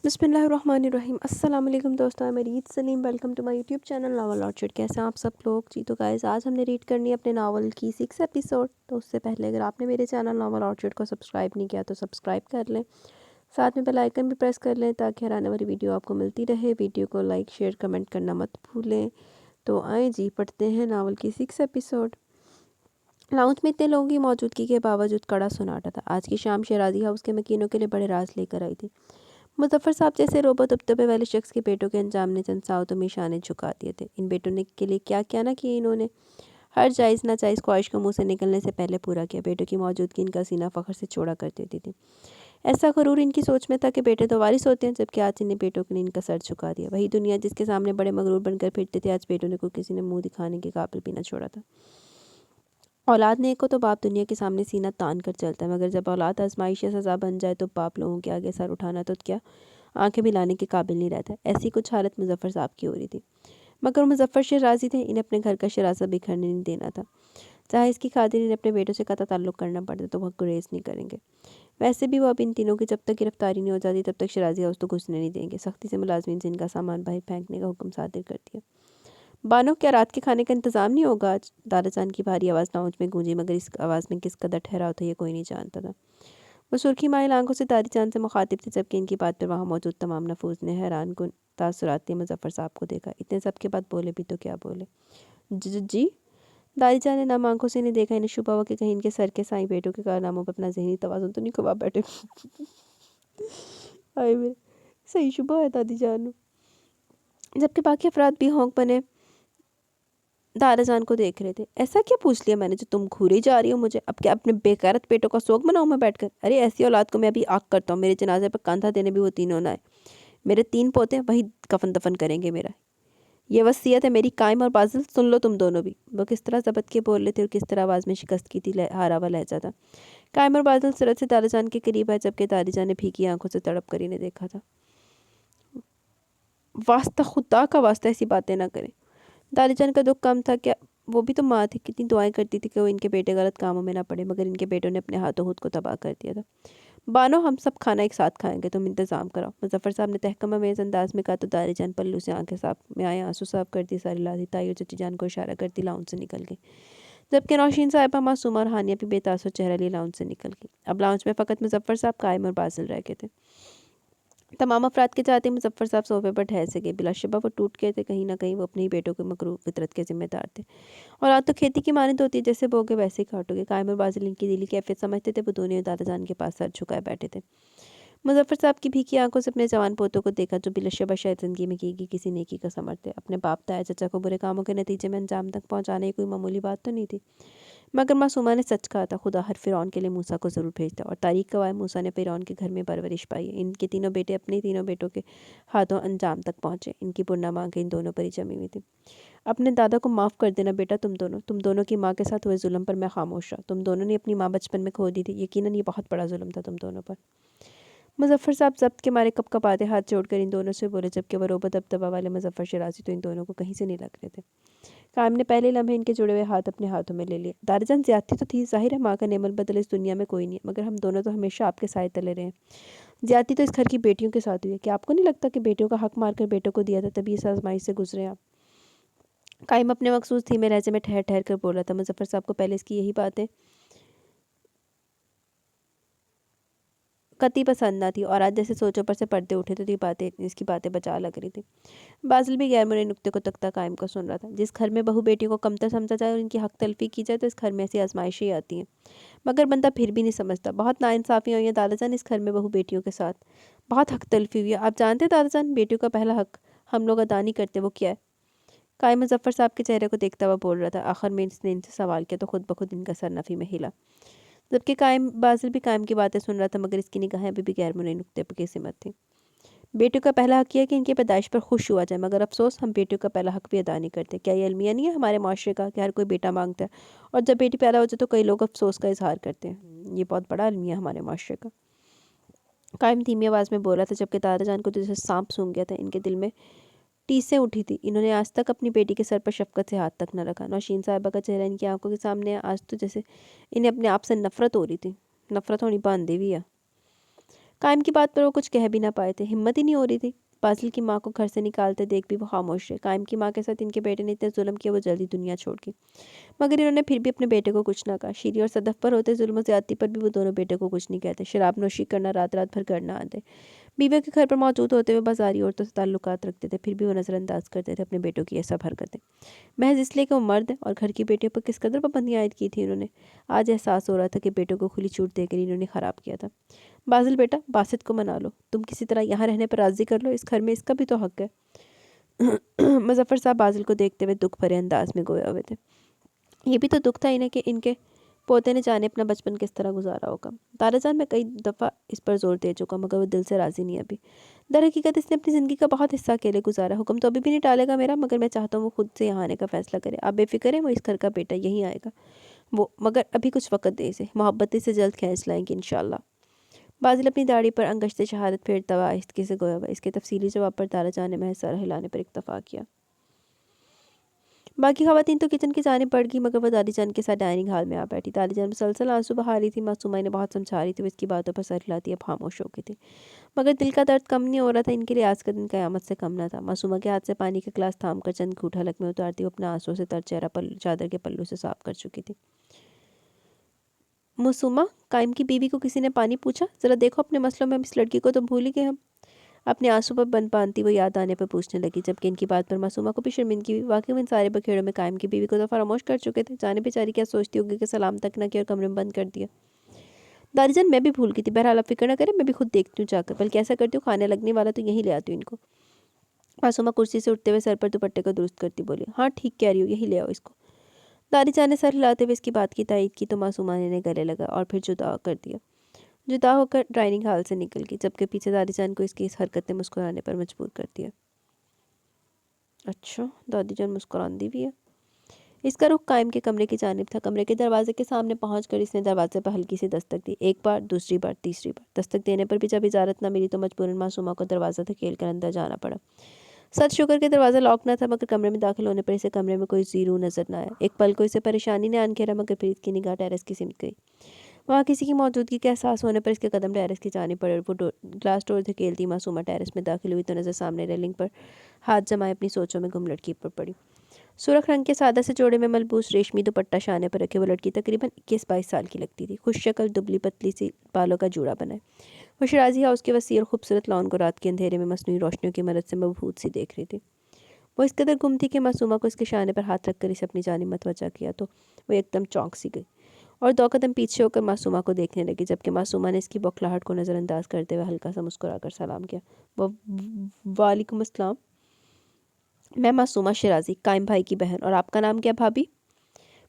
बिस्मिल्लाहिर्रहमानिर्रहीम। अस्सलाम वालेकुम दोस्तों, मैं Reet Saleem. Welcome to my YouTube channel Novel Orchard. कैसे हैं आप सब लोग जी? तो गाइस, आज हमने रीड करनी है अपने नावल की 6 एपिसोड। तो उससे पहले अगर आपने मेरे चैनल नावल ऑर्चर्ड को सब्सक्राइब नहीं किया तो सब्सक्राइब कर लें, साथ में बेल आइकन भी प्रेस कर लें ताकि हर आने वाली वीडियो आपको मिलती रहे। वीडियो को लाइक शेयर कमेंट करना मत भूलें। तो आए जी, पढ़ते हैं नावल की 6 एपिसोड। लाउंज में इतने लोगों की मौजूदगी के बावजूद कड़ा सन्नाटा था। आज की शाम शराजी हाउस के मकीनों के लिए बड़े राज लेकर आई थी। मुजफ्फर साहब जैसे रोबो दबदबे वाले शख्स के बेटों के अंजाम ने चंद सावतों में शाने झुका दिए थे। इन बेटों ने के लिए क्या क्या ना किए इन्होंने। हर जायज़ नाजायज़ ख्वाहिश को मुंह से निकलने से पहले पूरा किया। बेटों की मौजूदगी इनका सीना फ़ख्र से चौड़ा कर देती थी। ऐसा गरूर इनकी सोच में था कि बेटे तो वारिस होते हैं, जबकि आज इन्हें बेटों ने इनका सर झुका दिया। वही दुनिया जिसके सामने बड़े मगरूर बनकर फिरते थे, आज बेटों ने को किसी ने मुँह दिखाने के काबिल भी न छोड़ा था। औलाद ने को तो बाप दुनिया के सामने सीना तान कर चलता है, मगर जब औलाद आजमाइश या सज़ा बन जाए तो बाप लोगों के आगे सर उठाना तो क्या आंखें मिलाने के काबिल नहीं रहता। ऐसी कुछ हालत मुजफ्फर साहब की हो रही थी, मगर मुजफ्फर शराजी थे। इन्हें अपने घर का शरासा बिखरने नहीं देना था। चाहे इसकी खातिर इन्हें अपने बेटों से कतई ताल्लुक़ करना पड़ता तो वह गुरेज नहीं करेंगे। वैसे भी वो अब इन तीनों की जब तक गिरफ्तारी नहीं हो जाती तब तक शराजी हाउस तो घुसने नहीं देंगे। सख्ती से मुलाजमीन से इनका सामान बाहर फेंकने का हुक्म सादिर कर दिया। बानो, क्या रात के खाने का इंतज़ाम नहीं होगा आज? दादाजान की भारी आवाज़ लाउंज में गूंजी, मगर इस आवाज़ में किस कदर ठहराव था ये कोई नहीं जानता था। वो सुर्खी माइल आंखों से दादीजान से मुखातिब थे, जबकि इनकी बात पर वहाँ मौजूद तमाम नफूज ने हैरान कुन तासुरात में मुजफ्फर साहब को देखा। इतने सब के बाद बोले भी तो क्या बोले। जी? दादीजान ने नम आंखों से इन्हें देखा। इन्हें शुबा हुआ कि कहीं इनके सर के साईं बेटों के कारनामों पर अपना जहनी तवाज़ुन तो नहीं खुबा बैठे। आए मेरे सही शुबा है दादीजान, जबकि बाकी अफराद भी होंक बने दादाजान को देख रहे थे। ऐसा क्या पूछ लिया मैंने जो तुम घूरी जा रही हो मुझे? अब क्या अपने बेगैरत पेटों का शौक बनाऊं मैं बैठकर? अरे ऐसी औलाद को मैं अभी आग करता हूँ। मेरे जनाजे पर कंधा देने भी वो तीनों ना आए। मेरे 3 पोते वही कफन दफन करेंगे मेरा। ये वसीयत है मेरी कायम और बाजिल, सुन लो तुम दोनों भी। वो किस तरह जबत के बोल रहे थे और किस तरह आवाज़ में शिकस्त की थी, हारा हुआ लहजा था। कायम और बाजिल सूरत से दादाजान के करीब आए, जबकि दादीजान ने फीकी आंखों से तड़प कर इन्हें देखा था। वास्ता खुदा का वास्ता ऐसी बातें ना करें। दादीजान का दुख कम था क्या? वो भी तो माँ थी, कितनी दुआएं करती थी कि वो इनके बेटे गलत कामों में ना पड़े, मगर इनके बेटों ने अपने हाथों खुद को तबाह कर दिया था। बानो, हम सब खाना एक साथ खाएंगे, तुम इंतज़ाम कराओ। मुजफ्फर साहब ने तहकमा मेज़ अंदाज में कहा तो दादीजान पल्लू से आंखें साफ में आए आंसू साफ करती सारी लादी ताई और चची जान को इशारा करती लाउंज से निकल गई, जबकि नौशीन साहिबा मासूमा और हानिया भी बेतासुर चेहरा लिए लाउंज से निकल गई। अब लाउंज में फ़कत मुजफ्फर साहब, कायम और बासिल रह गए थे। तमाम अफराद के चाहते मुजफ्फर साहब सोफे पर ठहर सके। बिलाशुबा वो टूट गए थे। कहीं ना कहीं वो अपने ही बेटों के मकरूब फितरत के जिम्मेदार थे। और आज तो खेती की मानद होती है, जैसे बोगे वैसे ही काटोगे। कायम और बाजिल इनकी दिली कैफियत समझते थे। वो दोनों दादाजान के पास सर झुकाए बैठे थे। मुजफ्फर साहब की भीखी आंखों से अपने जवान पोतों को देखा, जो बिलशबा शायद जिंदगी में की किसी नेकी का समर्थ थे। अपने बाप ताया चचा को बुरे कामों के नतीजे में अंजाम तक पहुंचाने की कोई मामूली बात तो नहीं थी, मगर मासूमा ने सच कहा था, खुदा हर फ़िरौन के लिए मूसा को ज़रूर भेजता। और तारीख गवाह मूसा ने फ़िरौन के घर में परवरिश पाई है। इनके तीनों बेटे अपने तीनों बेटों के हाथों अंजाम तक पहुँचे। इनकी पुरना मांग इन दोनों पर ही जमी हुई थी। अपने दादा को माफ़ कर देना बेटा, तुम दोनों की माँ के साथ हुए जुल्म पर मैं खामोश रहा। तुम दोनों ने अपनी माँ बचपन में खो दी थी। यकीनन ये बहुत बड़ा जुल्म था तुम दोनों पर। मुजफ्फर साहब जब्त के मारे कपकपाते हाथ जोड़कर इन दोनों से बोले, जबकि वो रोबो दबदबा वाले मुजफ्फर शराजी तो इन दोनों को कहीं से नहीं लग रहे थे। कायम ने पहले लम्हे इनके जुड़े हुए हाथ अपने हाथों में ले लिए। दादाजान, ज्यादती तो थी, जाहिर है माँ का नेमल बदल इस दुनिया में कोई नहीं है, मगर हम दोनों तो हमेशा आपके साए तले रहे हैं। ज्यादती तो इस घर की बेटियों के साथ हुई है। क्या आपको नहीं लगता कि बेटियों का हक मारकर बेटों को दिया था, तभी इस आजमाइश से गुजरे आप? कायम अपने मखसूस धीमे लहजे में ठहर ठहर कर बोला था। मुजफ्फर साहब को पहले इसकी यही बातें कतई पसंद ना थी, और आज जैसे सोचों पर से पर्दे उठे तो इसकी बातें बचा लग रही थी। बाजिल भी गैर मुरे नुक्ते को तख्ता कायम को सुन रहा था। जिस घर में बहू बेटियों को कमतर समझा जाए और इनकी हक तलफी की जाए तो इस घर में ऐसी आजमाइशें आती हैं, मगर बंदा फिर भी नहीं समझता। बहुत नाइंसाफ़ियाँ हुई हैं दादाजान इस घर में बहू बेटियों के साथ, बहुत हक तलफी हुई है। आप जानते हैं दादाजान, बेटियों का पहला हक हम लोग अदा नहीं करते, वो क्या है? कायम मुजफ्फर साहब के चेहरे को देखता हुआ बोल रहा था। आखिर में इसने इनसे सवाल किया तो खुद ब खुद इनका सर नफ़ी में हिला, जबकि कायम बाजिल भी कायम की बातें सुन रहा था, मगर इसकी निगाहें अभी भी गैर मुनई नुक्ते पर की सिमत थी। बेटियों का पहला हक यह है कि इनकी पैदाइश पर खुश हुआ जाए, मगर अफसोस हम बेटियों का पहला हक भी अदा नहीं करते। क्या ये अलमिया नहीं है हमारे माशरे का कि हर कोई बेटा मांगता है, और जब बेटी पैदा हो जाए तो कई लोग अफसोस का इजहार करते हैं? ये बहुत बड़ा अलमिया हमारे माशरे का। कायम धीमी आवाज़ में बोला था, जबकि दादाजान को तो जैसे सांप सूंघ गया था। इनके दिल में टीसें उठी थी। इन्होंने आज तक अपनी बेटी के सर पर शफकत से हाथ तक न रखा। नौशीन साहिबा का चेहरा इनकी आंखों के सामने आज तो जैसे इन्हें अपने आप से नफरत हो रही थी। नफरत होनी बांधी हुई है। قائم کی بات پر وہ کچھ کہہ بھی نہ پائے تھے، ہمت ہی نہیں ہو رہی تھی۔ باسل کی ماں کو گھر سے نکالتے دیکھ بھی وہ خاموش رہے۔ قائم کی ماں کے ساتھ ان کے بیٹے نے اتنے ظلم کیا وہ جلدی دنیا چھوڑ گئی، مگر انہوں نے پھر بھی اپنے بیٹے کو کچھ نہ کہا۔ شیری اور صدف پر ہوتے ظلم و زیادتی پر بھی وہ دونوں بیٹے کو کچھ نہیں کہتے۔ شراب نوشی کرنا، رات رات بھر گھر نہ آتے، بیوی کے گھر پر موجود ہوتے ہوئے بازاری عورتوں سے تعلقات رکھتے تھے، پھر بھی وہ نظر انداز کرتے تھے اپنے بیٹوں کی یہ سب حرکتیں، محض اس لیے کہ وہ مرد ہے۔ اور گھر کی بیٹیوں پر کس قدر پابندیاں عائد کی تھی انہوں نے۔ آج احساس ہو رہا تھا کہ بیٹوں کو کھلی چھوٹ دے کر انہوں نے خراب کیا تھا۔ باسل بیٹا، باسط کو منا لو، تم کسی طرح یہاں رہنے پر راضی کر لو، اس گھر میں اس کا بھی تو حق ہے۔ مظفر صاحب باسل کو دیکھتے ہوئے دکھ بھرے انداز میں گویا ہوئے تھے۔ یہ بھی تو دکھ تھا انہیں کہ ان کے پوتے نے جانے اپنا بچپن کس طرح گزارا ہوگا۔ دادا جان، میں کئی دفعہ اس پر زور دے چکا مگر وہ دل سے راضی نہیں ابھی۔ در حقیقت اس نے اپنی زندگی کا بہت حصہ اکیلے گزارا، حکم تو ابھی بھی نہیں ٹالے گا میرا، مگر میں چاہتا ہوں وہ خود سے یہاں آنے کا فیصلہ کرے۔ آپ بے فکر ہیں، وہ اس گھر کا بیٹا یہیں آئے گا وہ، مگر ابھی کچھ وقت دے اسے، محبتی سے جلد کھینچ لائیں گے انشاءاللہ۔ باسل اپنی داڑھی پر انگشت شہادت پھیرتا ہوا آہستگی سے گویا ہوا۔ اس کے تفصیلی جواب پر دادا جان نے محض سر ہلانے پر اکتفا کیا۔ باقی خواتین تو کچن کی جانب بڑھ گئی، مگر وہ دادی جان کے ساتھ ڈائننگ ہال میں آ بیٹھی۔ دادی جان مسلسل آنسو بہا رہی تھی، معصومہ انہیں بہت سمجھا رہی تھی، وہ اس کی باتوں پر سر ہلاتی اب خاموش ہو گئی تھی، مگر دل کا درد کم نہیں ہو رہا تھا۔ ان کے لیے آج کا دن قیامت سے کم نہ تھا۔ معصومہ کے ہاتھ سے پانی کا گلاس تھام کر چند گھونٹ حلق میں اتارتی وہ اپنا آنسو سے تر چہرہ چادر کے پلو سے صاف کر چکی تھی۔ معصومہ، قائم کی بیوی کو کسی نے پانی پوچھا؟ ذرا دیکھو اپنے مسئلوں میں، اب اس لڑکی کو تو بھول ہی گئے ہم۔ اپنے آنسو پر بند باندھتی وہ یاد آنے پر پوچھنے لگی، جبکہ ان کی بات پر معصومہ کو بھی شرمندگی ہوئی۔ واقعی وہ ان سارے بکھیڑوں میں قائم کی بیوی کو تو فراموش کر چکے تھے۔ جانے بیچاری کیا سوچتی ہوگی کہ سلام تک نہ کیا اور کمرے میں بند کر دیا۔ دادی جان، میں بھی بھول گئی تھی، بہرحال آپ فکر نہ کریں، میں بھی خود دیکھتی ہوں جا کر، بلکہ ایسا کرتی ہوں کھانے لگنے والا تو یہیں لے آتی ہوں ان کو۔ معصومہ کرسی سے اٹھتے ہوئے سر پر دوپٹے کو درست کرتی بولی، ہاں ٹھیک کہہ رہی ہو، یہی لے آؤ اس کو۔ دادی جان نے سر ہلاتے ہوئے اس کی بات کی تائید کی تو معصومہ نے گلے لگا اور پھر جدا کر دیا، جدا ہو کر ڈائننگ ہال سے نکل گئی، جبکہ پیچھے دادی جان کو اس کی اس حرکت نے مسکرانے پر مجبور کر دیا۔ اچھا، دادی جان مسکراندی بھی ہے۔ اس کا رخ قائم کے کمرے کی جانب تھا۔ کمرے کے دروازے کے سامنے پہنچ کر اس نے دروازے پر ہلکی سی دستک دی، ایک بار، دوسری بار، تیسری بار۔ دستک دینے پر بھی جب اجازت نہ ملی تو مجبوراً معصومہ کو دروازہ دھکیل کر اندر جانا پڑا۔ سچ شکر کہ دروازہ لاک نہ تھا، مگر کمرے میں داخل ہونے پر اسے کمرے میں کوئی زیرو نظر نہ آیا۔ ایک پل کو اسے پریشانی نے آن گھیرا، مگر پھر اس کی نگاہ ٹیرس کی سمت گئی۔ وہاں کسی کی موجودگی کا احساس ہونے پر اس کے قدم ٹیرس کی جانب پڑے اور وہ گلاس ڈور دھکیلتی معصومہ ٹیرس میں داخل ہوئی تو نظر سامنے ریلنگ پر ہاتھ جمائے اپنی سوچوں میں گم لڑکی پر پڑی۔ سرخ رنگ کے سادہ سے جوڑے میں ملبوس ریشمی دوپٹہ شانے پر رکھے وہ لڑکی تقریباً 21-22 سال کی لگتی تھی، خوش شکل، دبلی پتلی سی بالوں کا جوڑا بنائے۔ وہ شرازی ہاؤس کے وسیع اور خوبصورت لان کو رات کے اندھیرے میں مصنوعی روشنیوں کی مدد سے مبہوت سی دیکھ رہی تھی۔ وہ اس قدر گم تھی کہ معصومہ کو اس کے شانے پر ہاتھ رکھ کر اسے اپنی جانب متوجہ کیا تو وہ ایک دم چونک سی گئی اور 2 قدم پیچھے ہو کر معصومہ کو دیکھنے لگی، جبکہ معصومہ نے اس کی بوکھلاہٹ کو نظر انداز کرتے ہوئے ہلکا سا مسکرا کر سلام کیا۔ وعلیکم السلام، میں معصومہ شرازی، قائم بھائی کی بہن، اور آپ کا نام کیا بھابھی؟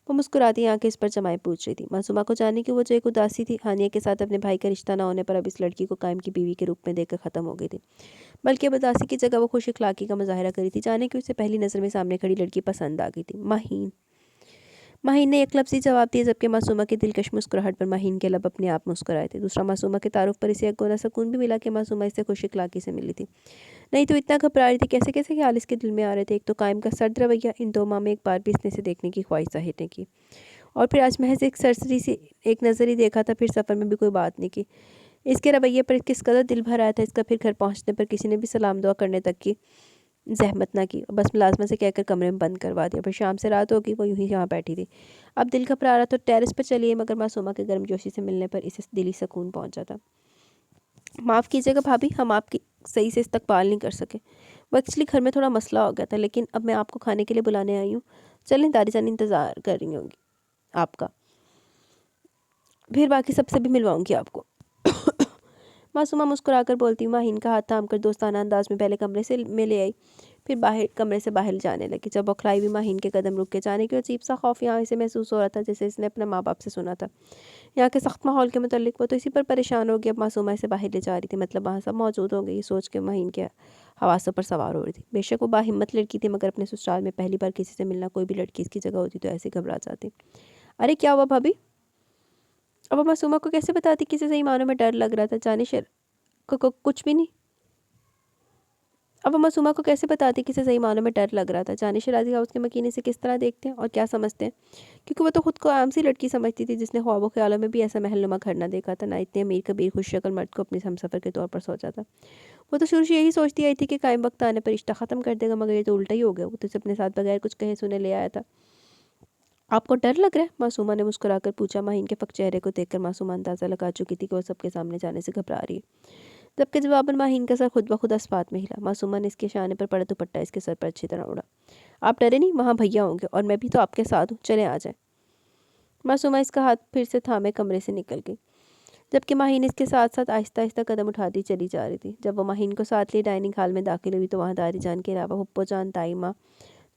وہ مسکراتی آنکھیں اس پر جمائے پوچھ رہی تھی۔ معصومہ کو جاننے کی وجہ ایک اداسی تھی، ہانیہ کے ساتھ اپنے بھائی کا رشتہ نہ ہونے پر اب اس لڑکی کو قائم کی بیوی کے روپ میں دیکھ کر ختم ہو گئی تھی، بلکہ اب اداسی کی جگہ وہ خوش اخلاقی کا مظاہرہ کری تھی، جانے کہ اسے پہلی نظر میں سامنے کھڑی لڑکی پسند آ گئی تھی۔ ماہین، ماہین نے ایک لفظی جواب دیا، جبکہ معصومہ کی دلکش مسکراہٹ پر ماہین کے لب اپنے آپ مسکرائے تھے۔ دوسرا، معصومہ کے تعارف پر اسے ایک گونا سکون بھی ملا کہ معصومہ اس سے خوش اخلاقی سے ملی تھی، نہیں تو اتنا گھبرا رہی تھی۔ کیسے کیسے خیال اس کے دل میں آ رہے تھے، ایک تو قائم کا سرد رویہ، ان 2 ماہ میں ایک بار بھی اس نے اسے دیکھنے کی خواہش ظاہر نہیں کی، اور پھر آج محض ایک سرسری سی ایک نظر ہی دیکھا تھا، پھر سفر میں بھی کوئی بات نہیں کی۔ اس کے رویے پر کس قدر دل بھر آیا تھا اس کا، پھر گھر پہنچنے پر کسی نے بھی سلام دعا کرنے تک کی زحمت نہ کی، بس ملازمہ سے کہہ کر کمرے میں بند کروا دیا۔ پھر شام سے رات ہوگی وہ یوں ہی یہاں بیٹھی تھی۔ اب دل گھبرا رہا تو ٹیرس پر چلی، مگر معصومہ کے گرم جوشی سے ملنے پر اسے دلی سکون پہنچا تھا۔ معاف کیجیے گا بھابھی، ہم آپ کی صحیح سے استقبال نہیں کر سکے، وہ ایکچولی گھر میں تھوڑا مسئلہ ہو گیا تھا، لیکن اب میں آپ کو کھانے کے لیے بلانے آئی ہوں، چلیں دادی جان انتظار کر رہی ہوں گی آپ کا، پھر باقی سب سے بھی ملواؤں گی آپ کو۔ معصومہ مسکرا کر بولتی ماہین کا ہاتھ تھام کر دوستانہ انداز میں پہلے کمرے سے میں لے آئی، پھر کمرے سے باہر جانے لگی۔ جب بوکھلائی ہوئی ماہین کے قدم رک کے جانے کی عجیب سا خوف یہاں اسے محسوس ہو رہا تھا، جیسے اس نے اپنے ماں باپ سے سنا تھا یہاں کے سخت ماحول کے متعلق۔ وہ تو اسی پر پریشان ہو گئی، اب معصومہ اسے باہر لے جا رہی تھی، مطلب وہاں سب موجود ہوں گے، یہ سوچ کے ماہین کے حواسوں پر سوار ہو رہی تھی۔ بے شک وہ باہمت لڑکی تھی، مگر اپنے سسرال میں پہلی بار کسی سے ملنا، کوئی بھی لڑکی اس کی جگہ ہوتی تو ایسے گھبرا جاتی۔ ارے کیا ہوا بھابھی؟ اب وہ معصومہ کو کیسے بتاتی کسی صحیح معنوں میں ڈر لگ رہا تھا، جانے کچھ بھی نہیں، अब वो मासूमा को कैसे बताती कि इसे सही मानों में डर लग रहा था। जाने शराजी हाउस के मकीने से किस तरह देखते हैं और क्या समझते हैं, क्योंकि वो तो खुद को आम सी लड़की समझती थी जिसने ख्वाबों ख्यालों में भी ऐसा महलनुमा घर ना देखा था, ना इतने अमीर कबीर खुश शक्ल मर्द को अपने हमसफर के तौर पर सोचा था। वो तो शुरू से यही सोचती आई थी कि कायम वक्त आने पर रिश्ता ख़त्म कर देगा, मगर ये तो उल्टा ही हो गया। वो तो इसे अपने साथ बगैर कुछ कहे सुने ले आया था। आपको डर लग रहा है? मासूमा ने मुस्कुराकर पूछा। माहीन के फक चेहरे को देखकर मासूमा अंदाज़ा लगा चुकी थी कि वो सबके सामने जाने से घबरा रही है। जबकि जवाबन माहीन का सर खुद ब खुद अस्पात में हिला। मासूमा ने इसके शाने पर पड़ा दुपट्टा इसके सर पर अच्छी तरह उड़ा। आप डरे नहीं, वहाँ भैया होंगे और मैं भी तो आपके साथ हूँ, चले आ जाए। मासूमा इसका हाथ फिर से थामे कमरे से निकल गई, जबकि माहीन इसके साथ साथ आहिस्ता आहिस्ता कदम उठाती चली जा रही थी। जब वो माहीन को साथ लिए डाइनिंग हॉल में दाखिल हुई तो वहाँ दादी जान के अलावा हुप्पो जान, ताई माँ,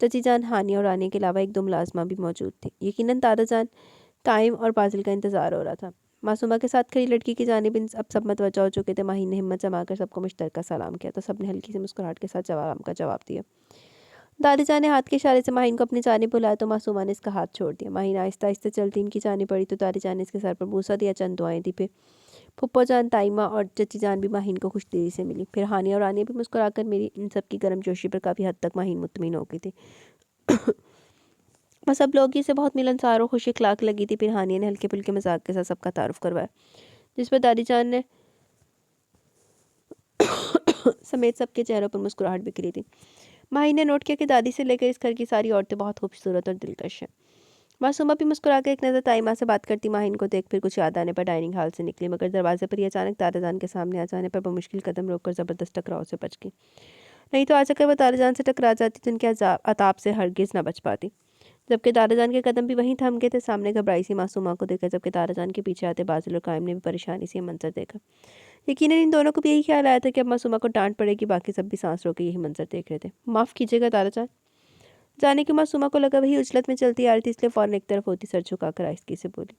चची जान, हानिया और रानी के अलावा एक दो मुलाजमा भी मौजूद थी। यकीनन दादा जान, कायम और बाजिल का इंतजार हो रहा था। मासूमा के साथ खड़ी लड़की की जानिब अब सब मतवज्जा हो चुके थे। माहीन ने हिम्मत जमाकर सबको मुश्तरका सलाम किया तो सबने हल्की सी मुस्कुराहट के साथ जवाब दिया। दादी जान ने हाथ के इशारे से माहीन को अपनी जानिब बुलाया तो मासूमा ने इसका हाथ छोड़ दिया। माहीन आहिस्ता आहिस्ता चलती इनकी जानिब पड़ी तो दादी जान ने इसके सर पर बूसा दिया, चंद दुआएं दी। फिर फुप्पो जान, ताईमा और चची जान भी माहीन को खुश दिली से मिली। फिर हानिया और रानिया भी मुस्कुराकर मेरी इन सब की गर्मजोशी पर काफ़ी हद तक माहीन मुतमिन हो गई थी। बस सब लोग ही से बहुत मिलनसार और खुश इखलाक लगी थी। फिर हानिया ने हल्के फुल्के मजाक के साथ सबका तारुफ करवाया, जिस पर दादी जान ने समेत सबके चेहरों पर मुस्कुराहट बिखरी थी। माही ने नोट किया कि दादी से लेकर इस घर की सारी औरतें बहुत खूबसूरत और दिलकश हैं। मासूमा भी मुस्कुराकर एक नज़र ताई माँ से बात करती माहीन को देख फिर कुछ याद आने पर डाइनिंग हॉल से निकली, मगर दरवाजे पर ही अचानक दादा जान के सामने आ जाने पर मुश्किल कदम रोककर ज़बरदस्त टकराव से बच गई। नहीं तो आज अगर वो दादा जान से टकरा जाती तो उनके अताप से हरगिज़ न बच पाती। जबकि दादा जान के कदम भी वहीं थम गए थे। सामने घबराई सी मासूमा को देखा, जबकि दादा जान के पीछे आते बाजिल और कायम ने भी परेशानी से मंजर देखा। यकीनन इन दोनों को भी यही ख्याल आया था कि अब मासूमा को डांट पड़ेगी। बाकी सब भी सांस रोके यही मंजर देख रहे थे। माफ़ कीजिएगा दादा जान। जाने की मासूमा को लगा वही उजलत में चलती आ रही थी, इसलिए फ़ौरन एक तरफ होती सर झुकाकर आहिस्ती से बोली।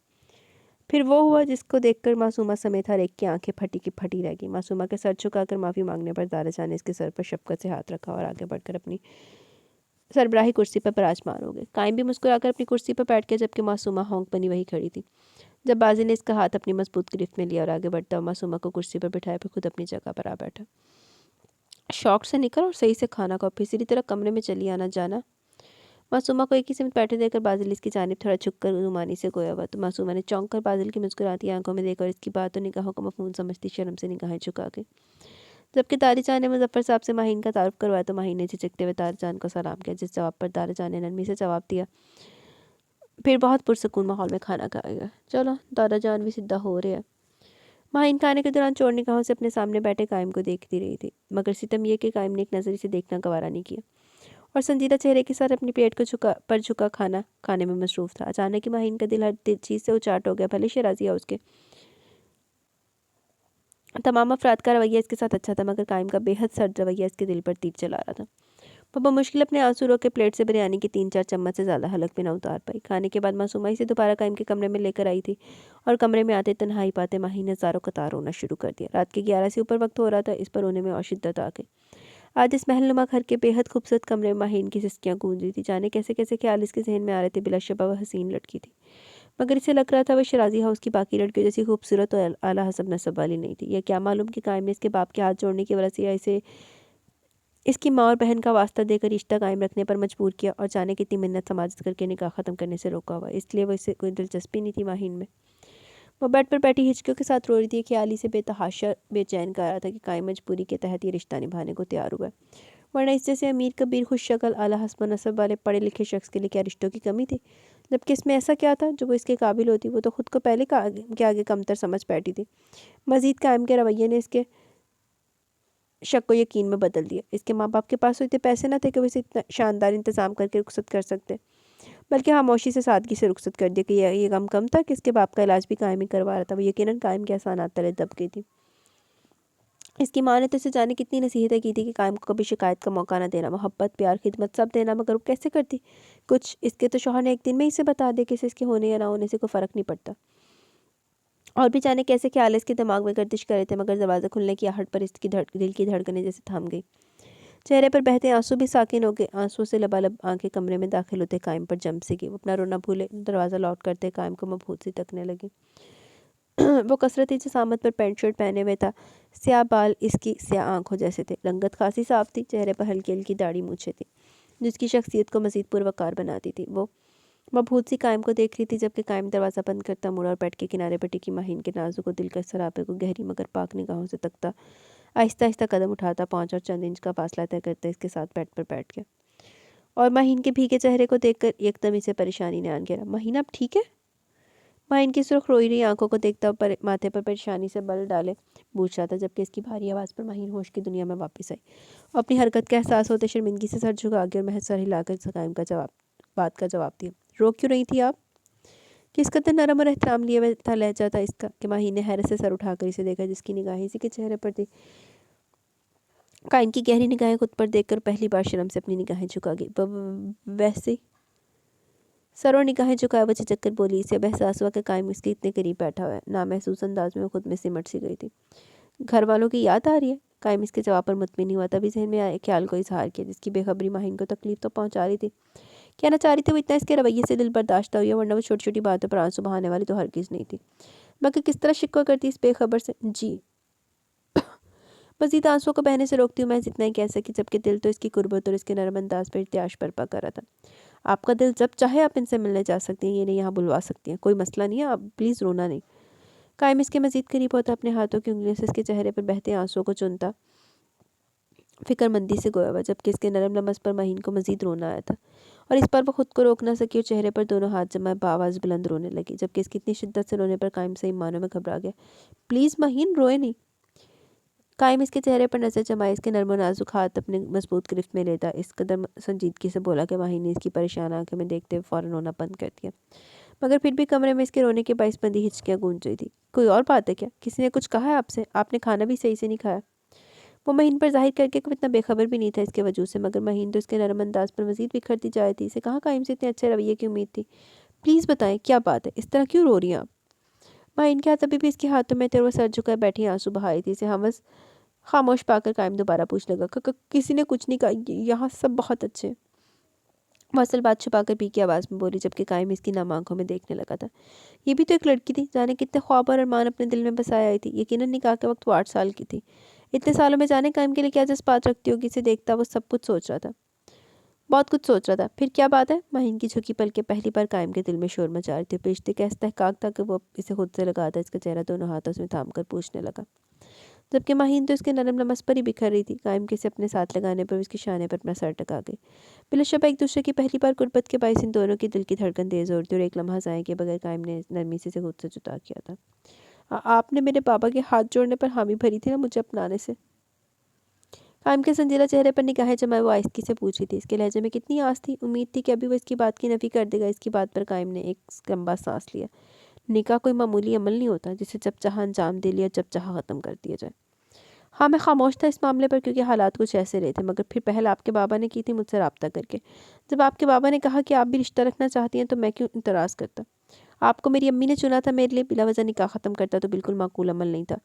फिर वो हुआ जिसको देखकर मासूमा समेत हर एक की आंखें फटी की फटी रह गई। मासूमा के सर झुकाकर माफ़ी मांगने पर दादा जान ने इसके सर पर शफकत से हाथ रखा और आगे बढ़कर अपनी सरबराही कुर्सी पर विराजमान हो गए। कायम भी मुस्कुराकर अपनी कुर्सी पर बैठ गया, जबकि मासूमा होंक बनी वही खड़ी थी। जब बाजी ने इसका हाथ अपनी मजबूत गिरफ्त में लिया और आगे बढ़ता हुआ मासूमा को कुर्सी पर बिठाया, फिर खुद अपनी जगह पर आ बैठा। शौक से निकल और सही से खाना खाओ, फिर सीधी तरह कमरे में चली आना जाना। मासूमा को एक ही सिमत बैठे देखकर बाजिल इसकी जानिब थोड़ा झुककर रुमानी से गोया हुआ तो मासूमा ने चौंक कर बाजिल की मुस्कुराती आंखों में देखकर इसकी बात और निगाहों को मफहूम समझती शर्म से निगाहें झुका के। जबकि दादी जान ने मुजफ्फर साहब से माहीन का तारुफ करवाया तो माहीन ने झिझकते हुए दादा जान को सलाम किया, जिस जवाब पर दादा जान ने नरमी से जवाब दिया, फिर बहुत पुरसकून माहौल में खाना खाएगा। चलो, दादा जान भी सीधा हो रहे हैं। माहीन खाने के दौरान चोर निगाहों से अपने सामने बैठे कायम को देखती रही थी, मगर सितम यह कि कायम ने एक नज़र इसे देखना गवारा नहीं किया और संजीदा चेहरे के साथ अपनी प्लेट को झुका खाना खाने में मसरूफ़ था। अचानक ही माहीन का दिल हर चीज़ से उचाट हो गया। भले शराजी हाउस के तमाम अफराद का रवैया इसके साथ अच्छा था, मगर कायम का बेहद सर्द रवैया इसके दिल पर तीर चला रहा था। पापा मुश्किल अपने आंसू रोक के प्लेट से बिरयानी की 3-4 चम्मच से ज़्यादा हलक भी ना उतार पाई। खाने के बाद मासूमा इसे दोबारा कायम के कमरे में लेकर आई थी और कमरे में आते तन्हाई पाते माही ने ज़ारो कतार रोना शुरू कर दिया। रात के 11 से ऊपर वक्त हो रहा था, इस पर रोने में और शिद्दत आ गई। आज इस महलनुमा घर के बेहद खूबसूरत कमरे में माहीन की सिसकियाँ गूंज रही थी। जाने कैसे कैसे ख्याल इसके जहन में आ रहे थे। बिलाशुबा वह हसीन लड़की थी, मगर इसे लग रहा था वह शराजी हाउस की बाकी लड़कियों जैसी खूबसूरत और आला हसब नसब वाली नहीं थी। यह क्या मालूम कि कायम ने इसके बाप के हाथ जोड़ने की वजह से या इसे इसकी माँ और बहन का वास्ता देकर रिश्ता कायम रखने पर मजबूर किया और जाने कितनी मिन्नत समाजत करके निकाह ख़त्म करने से रोका हुआ, इसलिए वो इसे कोई दिलचस्पी नहीं थी माहीन में। वो बेड पर बैठी हिचकियों के साथ रो रही थी। ख्याली से बेतहाशा बेचैन कर रहा था कि कायम मजबूरी के तहत ये रिश्ता निभाने को तैयार हुआ है, वरना इस जैसे अमीर कबीर खुश शक्ल आला हस्ब नसब वाले पढ़े लिखे शख्स के लिए क्या रिश्तों की कमी थी, जबकि इसमें ऐसा क्या था जो वो इसके काबिल होती। वो तो खुद को पहले के आगे कमतर समझ बैठी थी। मजीद कायम के रवैये ने इसके शक को यकीन में बदल दिया। इसके माँ बाप के पास तो इतने पैसे न थे कि वो इसे इतना शानदार इंतज़ाम करके रुखसत कर सकते, बल्कि खामोशी से सादगी से रुखसत कर दिया कि ये गम कम था कि इसके बाप का इलाज भी कायम ही करवा रहा था। वो यकीनन कायम के एहसानात तले दब गई थी। इसकी माँ ने तो इसे जाने कितनी नसीहतें की थी कि कायम को कभी शिकायत का मौका न देना, मोहब्बत प्यार खिदमत सब देना, मगर वो कैसे करती कुछ। इसके तो शौहर ने एक दिन में इसे बता दिया कि इसे इसके होने या ना होने से कोई फ़र्क नहीं पड़ता। और भी जाने कैसे ख्याल इसके दिमाग में गर्दिश कर रहे थे, मगर दरवाज़ा खुलने की आहट पर इसकी दिल की धड़कनें जैसे थम गई। चेहरे पर बहते आंसू भी साकिन हो गए। आंसू से लबालब आंखें कमरे में दाखिल होते कायम पर जम सी गई। वो अपना रोना भूले दरवाज़ा लॉक करते कायम को मबहूत सी तकने लगी। वो कसरती जसामत पर पैंट शर्ट पहने हुए था। स्याह बाल इसकी स्याह आंखों जैसे थे। रंगत खासी साफ थी। चेहरे पर हल्की हल्की दाढ़ी मूछें थी जिसकी शख्सियत को मज़ीद पुरवकार बनाती थी। वो मबहूत सी कायम को देख रही थी जबकि कायम दरवाज़ा बंद करता मुड़ा और बेड के किनारे पर टिकी माहीन के नाजुक और दिलकश सरापे को गहरी मगर पाक निगाहों से तकता, आहिस्ता आहिस्ता कदम उठाता, 5 और चंद इंच का फासला तय करता इसके साथ बेड पर बैठ गया। और माहीन के भीगे चेहरे को देखकर एकदम इसे परेशानी ने आन घेरा। माहीन आप ठीक है? माहीन की सुर्ख रोई रही आंखों को देखता पर माथे पर परेशानी से बल डाले पूछ रहा था जबकि इसकी भारी आवाज़ पर माहीन होश की दुनिया में वापस आई और अपनी हरकत का एहसास होते शर्मिंदगी से सर झुका गया और महज सर हिलाकर सकाइम का बात का जवाब दिया। रो क्यों रही थी आप? किस कदर नरम और एहतराम लिए हुए था लहजा था इसका कि माहीन ने हैरत से सर उठाकर इसे देखा जिसकी निगाहें इसी के चेहरे पर थी। कायम की गहरी निगाहें खुद पर देखकर पहली बार शर्म से अपनी निगाहें झुका गई। वैसे सर और निगाहें झुकाए वो झिझक कर बोली। इसे अब एहसास हुआ कि कायम इसके इतने करीब बैठा हुआ है। नामहसूस अंदाज में वो खुद में सिमट सी गई थी। घर वालों की याद आ रही है? कायम इसके जवाब पर मुतमिन नहीं हुआ। तभी जहन में आए ख्याल को इजहार किया जिसकी बेखबरी माहीन को तकलीफ तो पहुंचा रही थी। कहना चाह रही थी वो इतना इसके रवैये से दिल बर्दाश्त हुई, वरना वो छोटी छोटी बातों पर आंसू बहाने वाली तो हरगिज़ नहीं थी। मगर किस तरह शिकवा करती इस बेखबर से? जी। मजीद आंसुओं को बहने से रोकती हूँ मैं इतना ही कह सकी जबकि दिल तो इसकी कुर्बत और इसके नरम अंदाज पर इर्तियाश बर्पा कर रहा था। आपका दिल जब चाहे आप इनसे मिलने जा सकती हैं, ये नहीं यहाँ बुलवा सकती हैं, कोई मसला नहीं है, आप प्लीज़ रोना नहीं। कायम इसके मजीद करीब होता अपने हाथों की उंगलियों से इसके चेहरे पर बहते आंसुओं को चुनता फिक्रमंदी से गोया हुआ जबकि इसके नरम लमस पर माहीन को मजीद रोना आया था और इस पर वो खुद को रोक ना सकी और चेहरे पर दोनों हाथ जमाए बावाज़ बुलंद रोने लगी जबकि इसकी इतनी शिद्दत से रोने पर कायम सही मानों में घबरा गया। प्लीज़ माहीन रोए नहीं। कायम इसके चेहरे पर नजर जमाए इसके नरम नाजुक हाथ अपने मजबूत गिरफ्त में लेता इस कदर संजीदगी से बोला कि माहीन ने इसकी परेशान आंखें में देखते हुए फ़ौरन रोना बंद कर दिया। मगर फिर भी कमरे में इसके रोने के बाइस बंदी हिचकियाँ गूंज रही थी। कोई और बात है क्या? किसी ने कुछ कहा है आपसे? आपने खाना भी सही से नहीं खाया? वो महीन पर जाहिर करके कोई इतना बेखबर भी नहीं था इसके वजूद से, मगर महीन तो इसके नरम अंदाज पर मजीद बिखरती जा रही थी। इसे कहाँ कायम से इतने अच्छे रवैये की उम्मीद थी? प्लीज़ बताएं क्या बात है? इस तरह क्यों रो रही हैं आप? महीन के हाथ अभी भी इसके हाथों में थे, वो सर झुकाए बैठी आंसू बहा रही थी। इसे हमस खामोश पाकर कायम दोबारा पूछने लगा, किसी ने कुछ नहीं कहा, यहाँ सब बहुत अच्छे हैं। वो असल बात छुपाकर पी की आवाज़ में बोली जबकि कायम इसकी नम आंखों में देखने लगा था। ये भी तो एक लड़की थी, जाने कितने ख्वाब और अरमान अपने दिल में बसाए आई थी। यकीनन निकाह के वक्त वो 8 साल की थी। इतने सालों में जाने कायम के लिए क्या जज्बात रखती होगी। इसे देखता वो सब कुछ सोच रहा था, बहुत कुछ सोच रहा था। फिर क्या बात है? महीन की झुकी पलकें पहली बार कायम के दिल में शोर मचा रही थी। पेशते का इस्तेहकाक था कि वो इसे खुद से लगा था। इसका चेहरा दोनों हाथों से थाम कर पूछने लगा जबकि महीन तो इसके नरम नमस पर ही बिखर रही थी। कायम के से अपने साथ लगाने पर उसकी शाने पर अपना सर टका गई। बिलशबा एक दूसरे की पहली बार गुर्बत के बायस इन दोनों की दिल की धड़कन तेज हो रही थी और एक लम्हा ज़ाया के बगैर कायम ने नरमी से खुद से जुदा किया था। आपने मेरे बाबा के हाथ जोड़ने पर हामी भरी थी ना मुझे अपनाने से? कायम के संजीदा चेहरे पर निगाहें जमाए वो आहिस्ती से पूछी थी। इसके लहजे में कितनी आस थी, उम्मीद थी कि अभी वो इसकी बात की नफी कर देगा। इसकी बात पर कायम ने एक लंबा सांस लिया। निकाह कोई मामूली अमल नहीं होता जिसे जब चाह अंजाम दे लिया, जब चाह ख़त्म कर दिया जाए। हाँ, मैं खामोश था इस मामले पर क्योंकि हालात कुछ ऐसे रहे थे, मगर फिर पहल आपके बाबा ने की थी मुझसे रब्ता करके। जब आपके बाबा ने कहा कि आप भी रिश्ता रखना चाहती हैं तो मैं क्यों इतराज़ करता। आपको मेरी अम्मी ने चुना था मेरे लिए, बिला वजह निकाह ख़त्म करता तो बिल्कुल माकूल अमल नहीं था।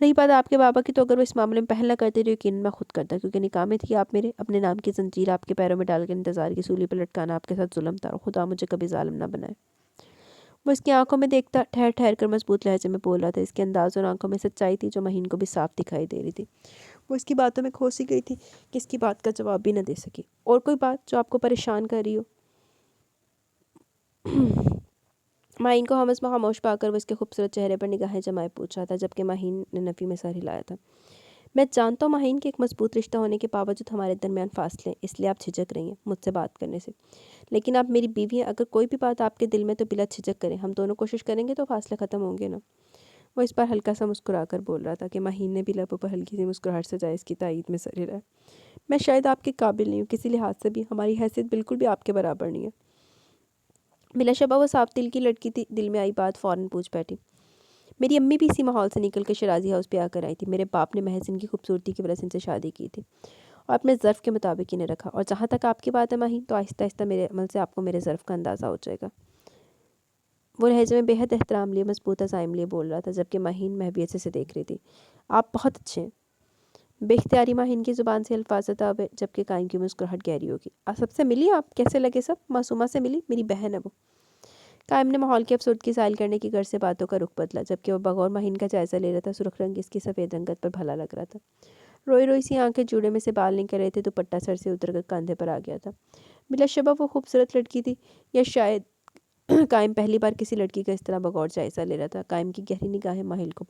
रही बात आपके बाबा की, तो अगर वो इस मामले में पहल ना करते तो यकीनन मैं खुद करता, क्योंकि निकाह में थी आप मेरे। अपने नाम की जंजीर आपके पैरों में डालकर इंतज़ार की सूली पर लटकाना आपके साथ जुल्म था और खुदा मुझे कभी जालिम ना बनाए। वो इसकी आंखों में देखता ठहर ठहर कर मजबूत लहजे में बोल रहा था। इसके अंदाज और आंखों में सच्चाई थी जो महीन को भी साफ दिखाई दे रही थी। वो इसकी बातों में खो सी गई थी कि इसकी बात का जवाब भी न दे सकी। और कोई बात जो आपको परेशान कर रही हो? माहीन को हमस में खामोश पाकर वो इसके खूबसूरत चेहरे पर निगाहें जमाए पूछ रहा था जबकि माहीन ने नफ़ी में सर हिलाया था। मैं जानता हूँ माहीन कि एक मजबूत रिश्ता होने के बावजूद हमारे दरमियान फासले, इसलिए आप झिझक रही हैं मुझसे बात करने से। लेकिन आप मेरी बीवी हैं, अगर कोई भी बात आपके दिल में तो बिला झिझक करें, हम दोनों कोशिश करेंगे तो फासले ख़त्म होंगे ना। वो इस बार हल्का सा मुस्कुरा कर बोल रहा था कि माहीन ने भी लबों पर हल्की सी मुस्कुराहट सजाए इसकी तायीद में सर हिलाया। मैं शायद आपके काबिल नहीं हूँ, किसी लिहाज से भी हमारी हैसियत बिल्कुल भी आपके बराबर नहीं है। बिलाशबा वो साफ दिल की लड़की थी, दिल में आई बात फ़ौरन पूछ बैठी। मेरी अम्मी भी इसी माहौल से निकल कर शराजी हाउस पे आकर आई थी। मेरे बाप ने महज इनकी खूबसूरती की वजह से इनसे शादी की थी और अपने ज़र्फ़ के मुताबिक इन्हें रखा। और जहाँ तक आपकी बात है माही, तो आहिस्ता आहिस्ता मेरे अमल से आपको मेरे ज़र्फ़ का अंदाज़ा हो जाएगा। वो लहजे में बेहद एहतराम लिए मजबूत अज़ाइम लिए बोल रहा था जबकि माहीन महवियत से देख रही थी। आप बहुत अच्छे हैं। बेख्तियारी माहीन की ज़ुबान से अल्फाज आवे जबकि कायम की मुस्कुराहट गहरी होगी। आप सबसे मिली? आप कैसे लगे? सब मासूमा से मिली, मेरी बहन है वो। قائم نے ماحول کی افسردگی ظاہر کرنے کی غرض سے باتوں کا رخ بدلا، جبکہ وہ بغور مہین کا جائزہ لے رہا تھا۔ سرخ رنگ اس کی سفید رنگت پر بھلا لگ رہا تھا۔ روئی روئی سی آنکھیں جوڑے میں سے بال نکل رہے تھے، دوپٹہ سر سے اتر کر کاندھے پر آ گیا تھا۔ بلا شبہ وہ خوبصورت لڑکی تھی، یا شاید قائم پہلی بار کسی لڑکی کا اس طرح بغور جائزہ لے رہا تھا۔ قائم کی گہری نگاہیں مہین کو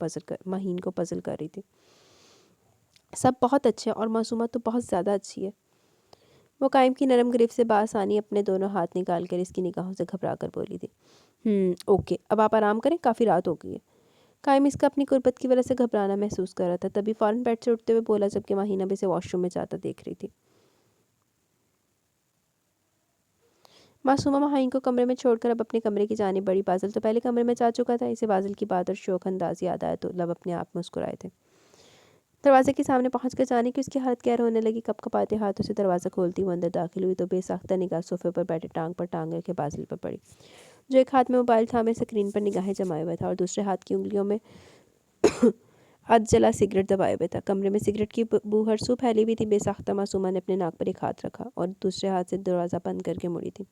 پزل کر رہی تھی۔ سب بہت اچھے، اور معصومہ تو بہت زیادہ اچھی ہے۔ وہ قائم کی نرم گرفت سے بآسانی اپنے دونوں ہاتھ نکال کر اس کی نگاہوں سے گھبرا کر بولی تھی۔ اوکے، اب آپ آرام کریں، کافی رات ہو گئی ہے۔ قائم اس کا اپنی قربت کی وجہ سے گھبرانا محسوس کر رہا تھا، تبھی فوراً بیڈ سے اٹھتے ہوئے بولا، جبکہ مہین اب اسے واش روم میں جاتا دیکھ رہی تھی۔ معصومہ مہین کو کمرے میں چھوڑ کر اب اپنے کمرے کی جانب بڑھی۔ بازل تو پہلے کمرے میں جا چکا تھا۔ اسے بازل کی بات اور شوق انداز یاد آیا تو لب اپنے آپ مسکرائے تھے۔ دروازے کے سامنے پہنچ کر جانے کی اس کی حالت کہر ہونے لگی۔ کپ کپاتے ہاتھوں سے دروازہ کھولتی وہ اندر داخل ہوئی تو بے ساختہ نگاہ صوفے پر بیٹھے ٹانگ پر ٹانگ رکھے بازل پر پڑی، جو ایک ہاتھ میں موبائل تھامے اسکرین پر نگاہیں جمائے ہوئے تھا اور دوسرے ہاتھ کی انگلیوں میں ادھ جلا سگریٹ دبائے ہوئے تھا۔ کمرے میں سگریٹ کی بو ہر سو پھیلی ہوئی تھی۔ بے ساختہ معصومہ نے اپنے ناک پر ایک ہاتھ رکھا اور دوسرے ہاتھ سے دروازہ بند کر کے مڑی تھی۔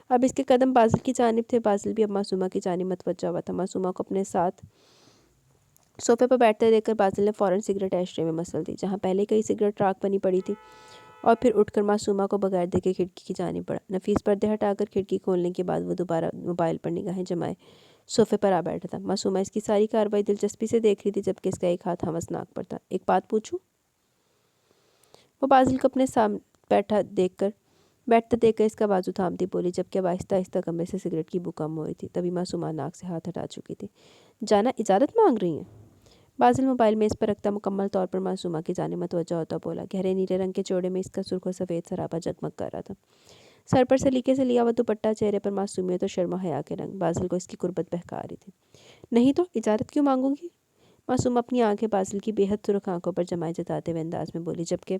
اب اس کے قدم بازل کی جانب تھے۔ بازل بھی اب معصومہ کی جانب متوجہ ہوا تھا۔ معصومہ کو اپنے ساتھ صوفے پر بیٹھتے دیکھ کر بازل نے فوراً سگریٹ ایش ٹرے میں مسل دی، جہاں پہلے کئی سگریٹ راکھ بنی پڑی تھی، اور پھر اٹھ کر معصومہ کو بغیر دیکھے کھڑکی کی جانب بڑھا۔ نفیس پردے ہٹا کر کھڑکی کھولنے کے بعد وہ دوبارہ موبائل پر نگاہیں جمائے صوفے پر آ بیٹھا تھا۔ معصومہ اس کی ساری کارروائی دلچسپی سے دیکھ رہی تھی، جبکہ اس کا ایک ہاتھ ہمسناک پر تھا۔ ایک بات پوچھوں؟ وہ بازل کو اپنے سامنے بیٹھتا دیکھ کر اس کا بازو تھامتی بولی، جبکہ اب آہستہ آہستہ کمرے سے سگریٹ کی بو کم ہو رہی تھی۔ تبھی معصومہ ناک سے ہاتھ ہٹا چکی تھی۔ جانا اجازت مانگ رہی ہیں؟ بازل موبائل میز پر رکھتا مکمل طور پر معصومہ کی جانب متوجہ ہوتا بولا۔ گہرے نیلے رنگ کے چوڑے میں اس کا سرخ و سفید سراپا جگمگ کر رہا تھا۔ سر پر سلیقے سے لیا ہوا دوپٹہ، چہرے پر معصومیت اور شرم و حیا کے رنگ بازل کو اس کی قربت بہکا رہی تھی۔ نہیں تو اجازت کیوں مانگوں گی؟ معصومہ اپنی آنکھیں بازل کی بے حد سرخ آنکھوں پر جمائے جتاتے ہوئے انداز میں بولی، جبکہ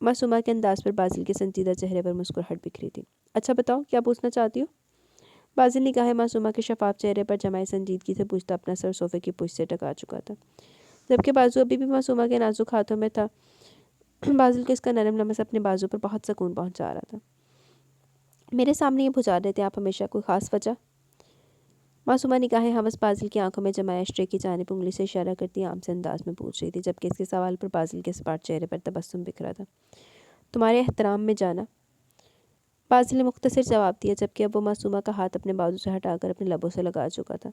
معصومہ کے انداز پر بازل کے سنجیدہ چہرے پر مسکراہٹ بکھری تھی۔ اچھا بتاؤ، کیا پوچھنا چاہتی ہو؟ بازل نگاہیں معصومہ کے شفاف چہرے پر جمائے سنجیدگی سے پوچھتا اپنا سر صوفے کی پشت سے ٹکا چکا تھا، جبکہ بازو ابھی بھی معصومہ کے نازک ہاتھوں میں تھا۔ بازل کو اس کا نرم لمس اپنے بازو پر بہت سکون پہنچا رہا تھا۔ میرے سامنے یہ بجھا رہے تھے آپ ہمیشہ، کوئی خاص وجہ؟ معصومہ نگاہیں ہوس بازل کی آنکھوں میں جمائے اشٹرے کی جانب انگلی سے اشارہ کرتی عام سے انداز میں پوچھ رہی تھی، جبکہ اس کے سوال پر بازل کے سپاٹ چہرے پر تبسم بکھرا تھا۔ تمہارے احترام میں جانا، بازل نے مختصر جواب دیا، جبکہ اب وہ معصومہ کا ہاتھ اپنے بازو سے ہٹا کر اپنے لبوں سے لگا چکا تھا۔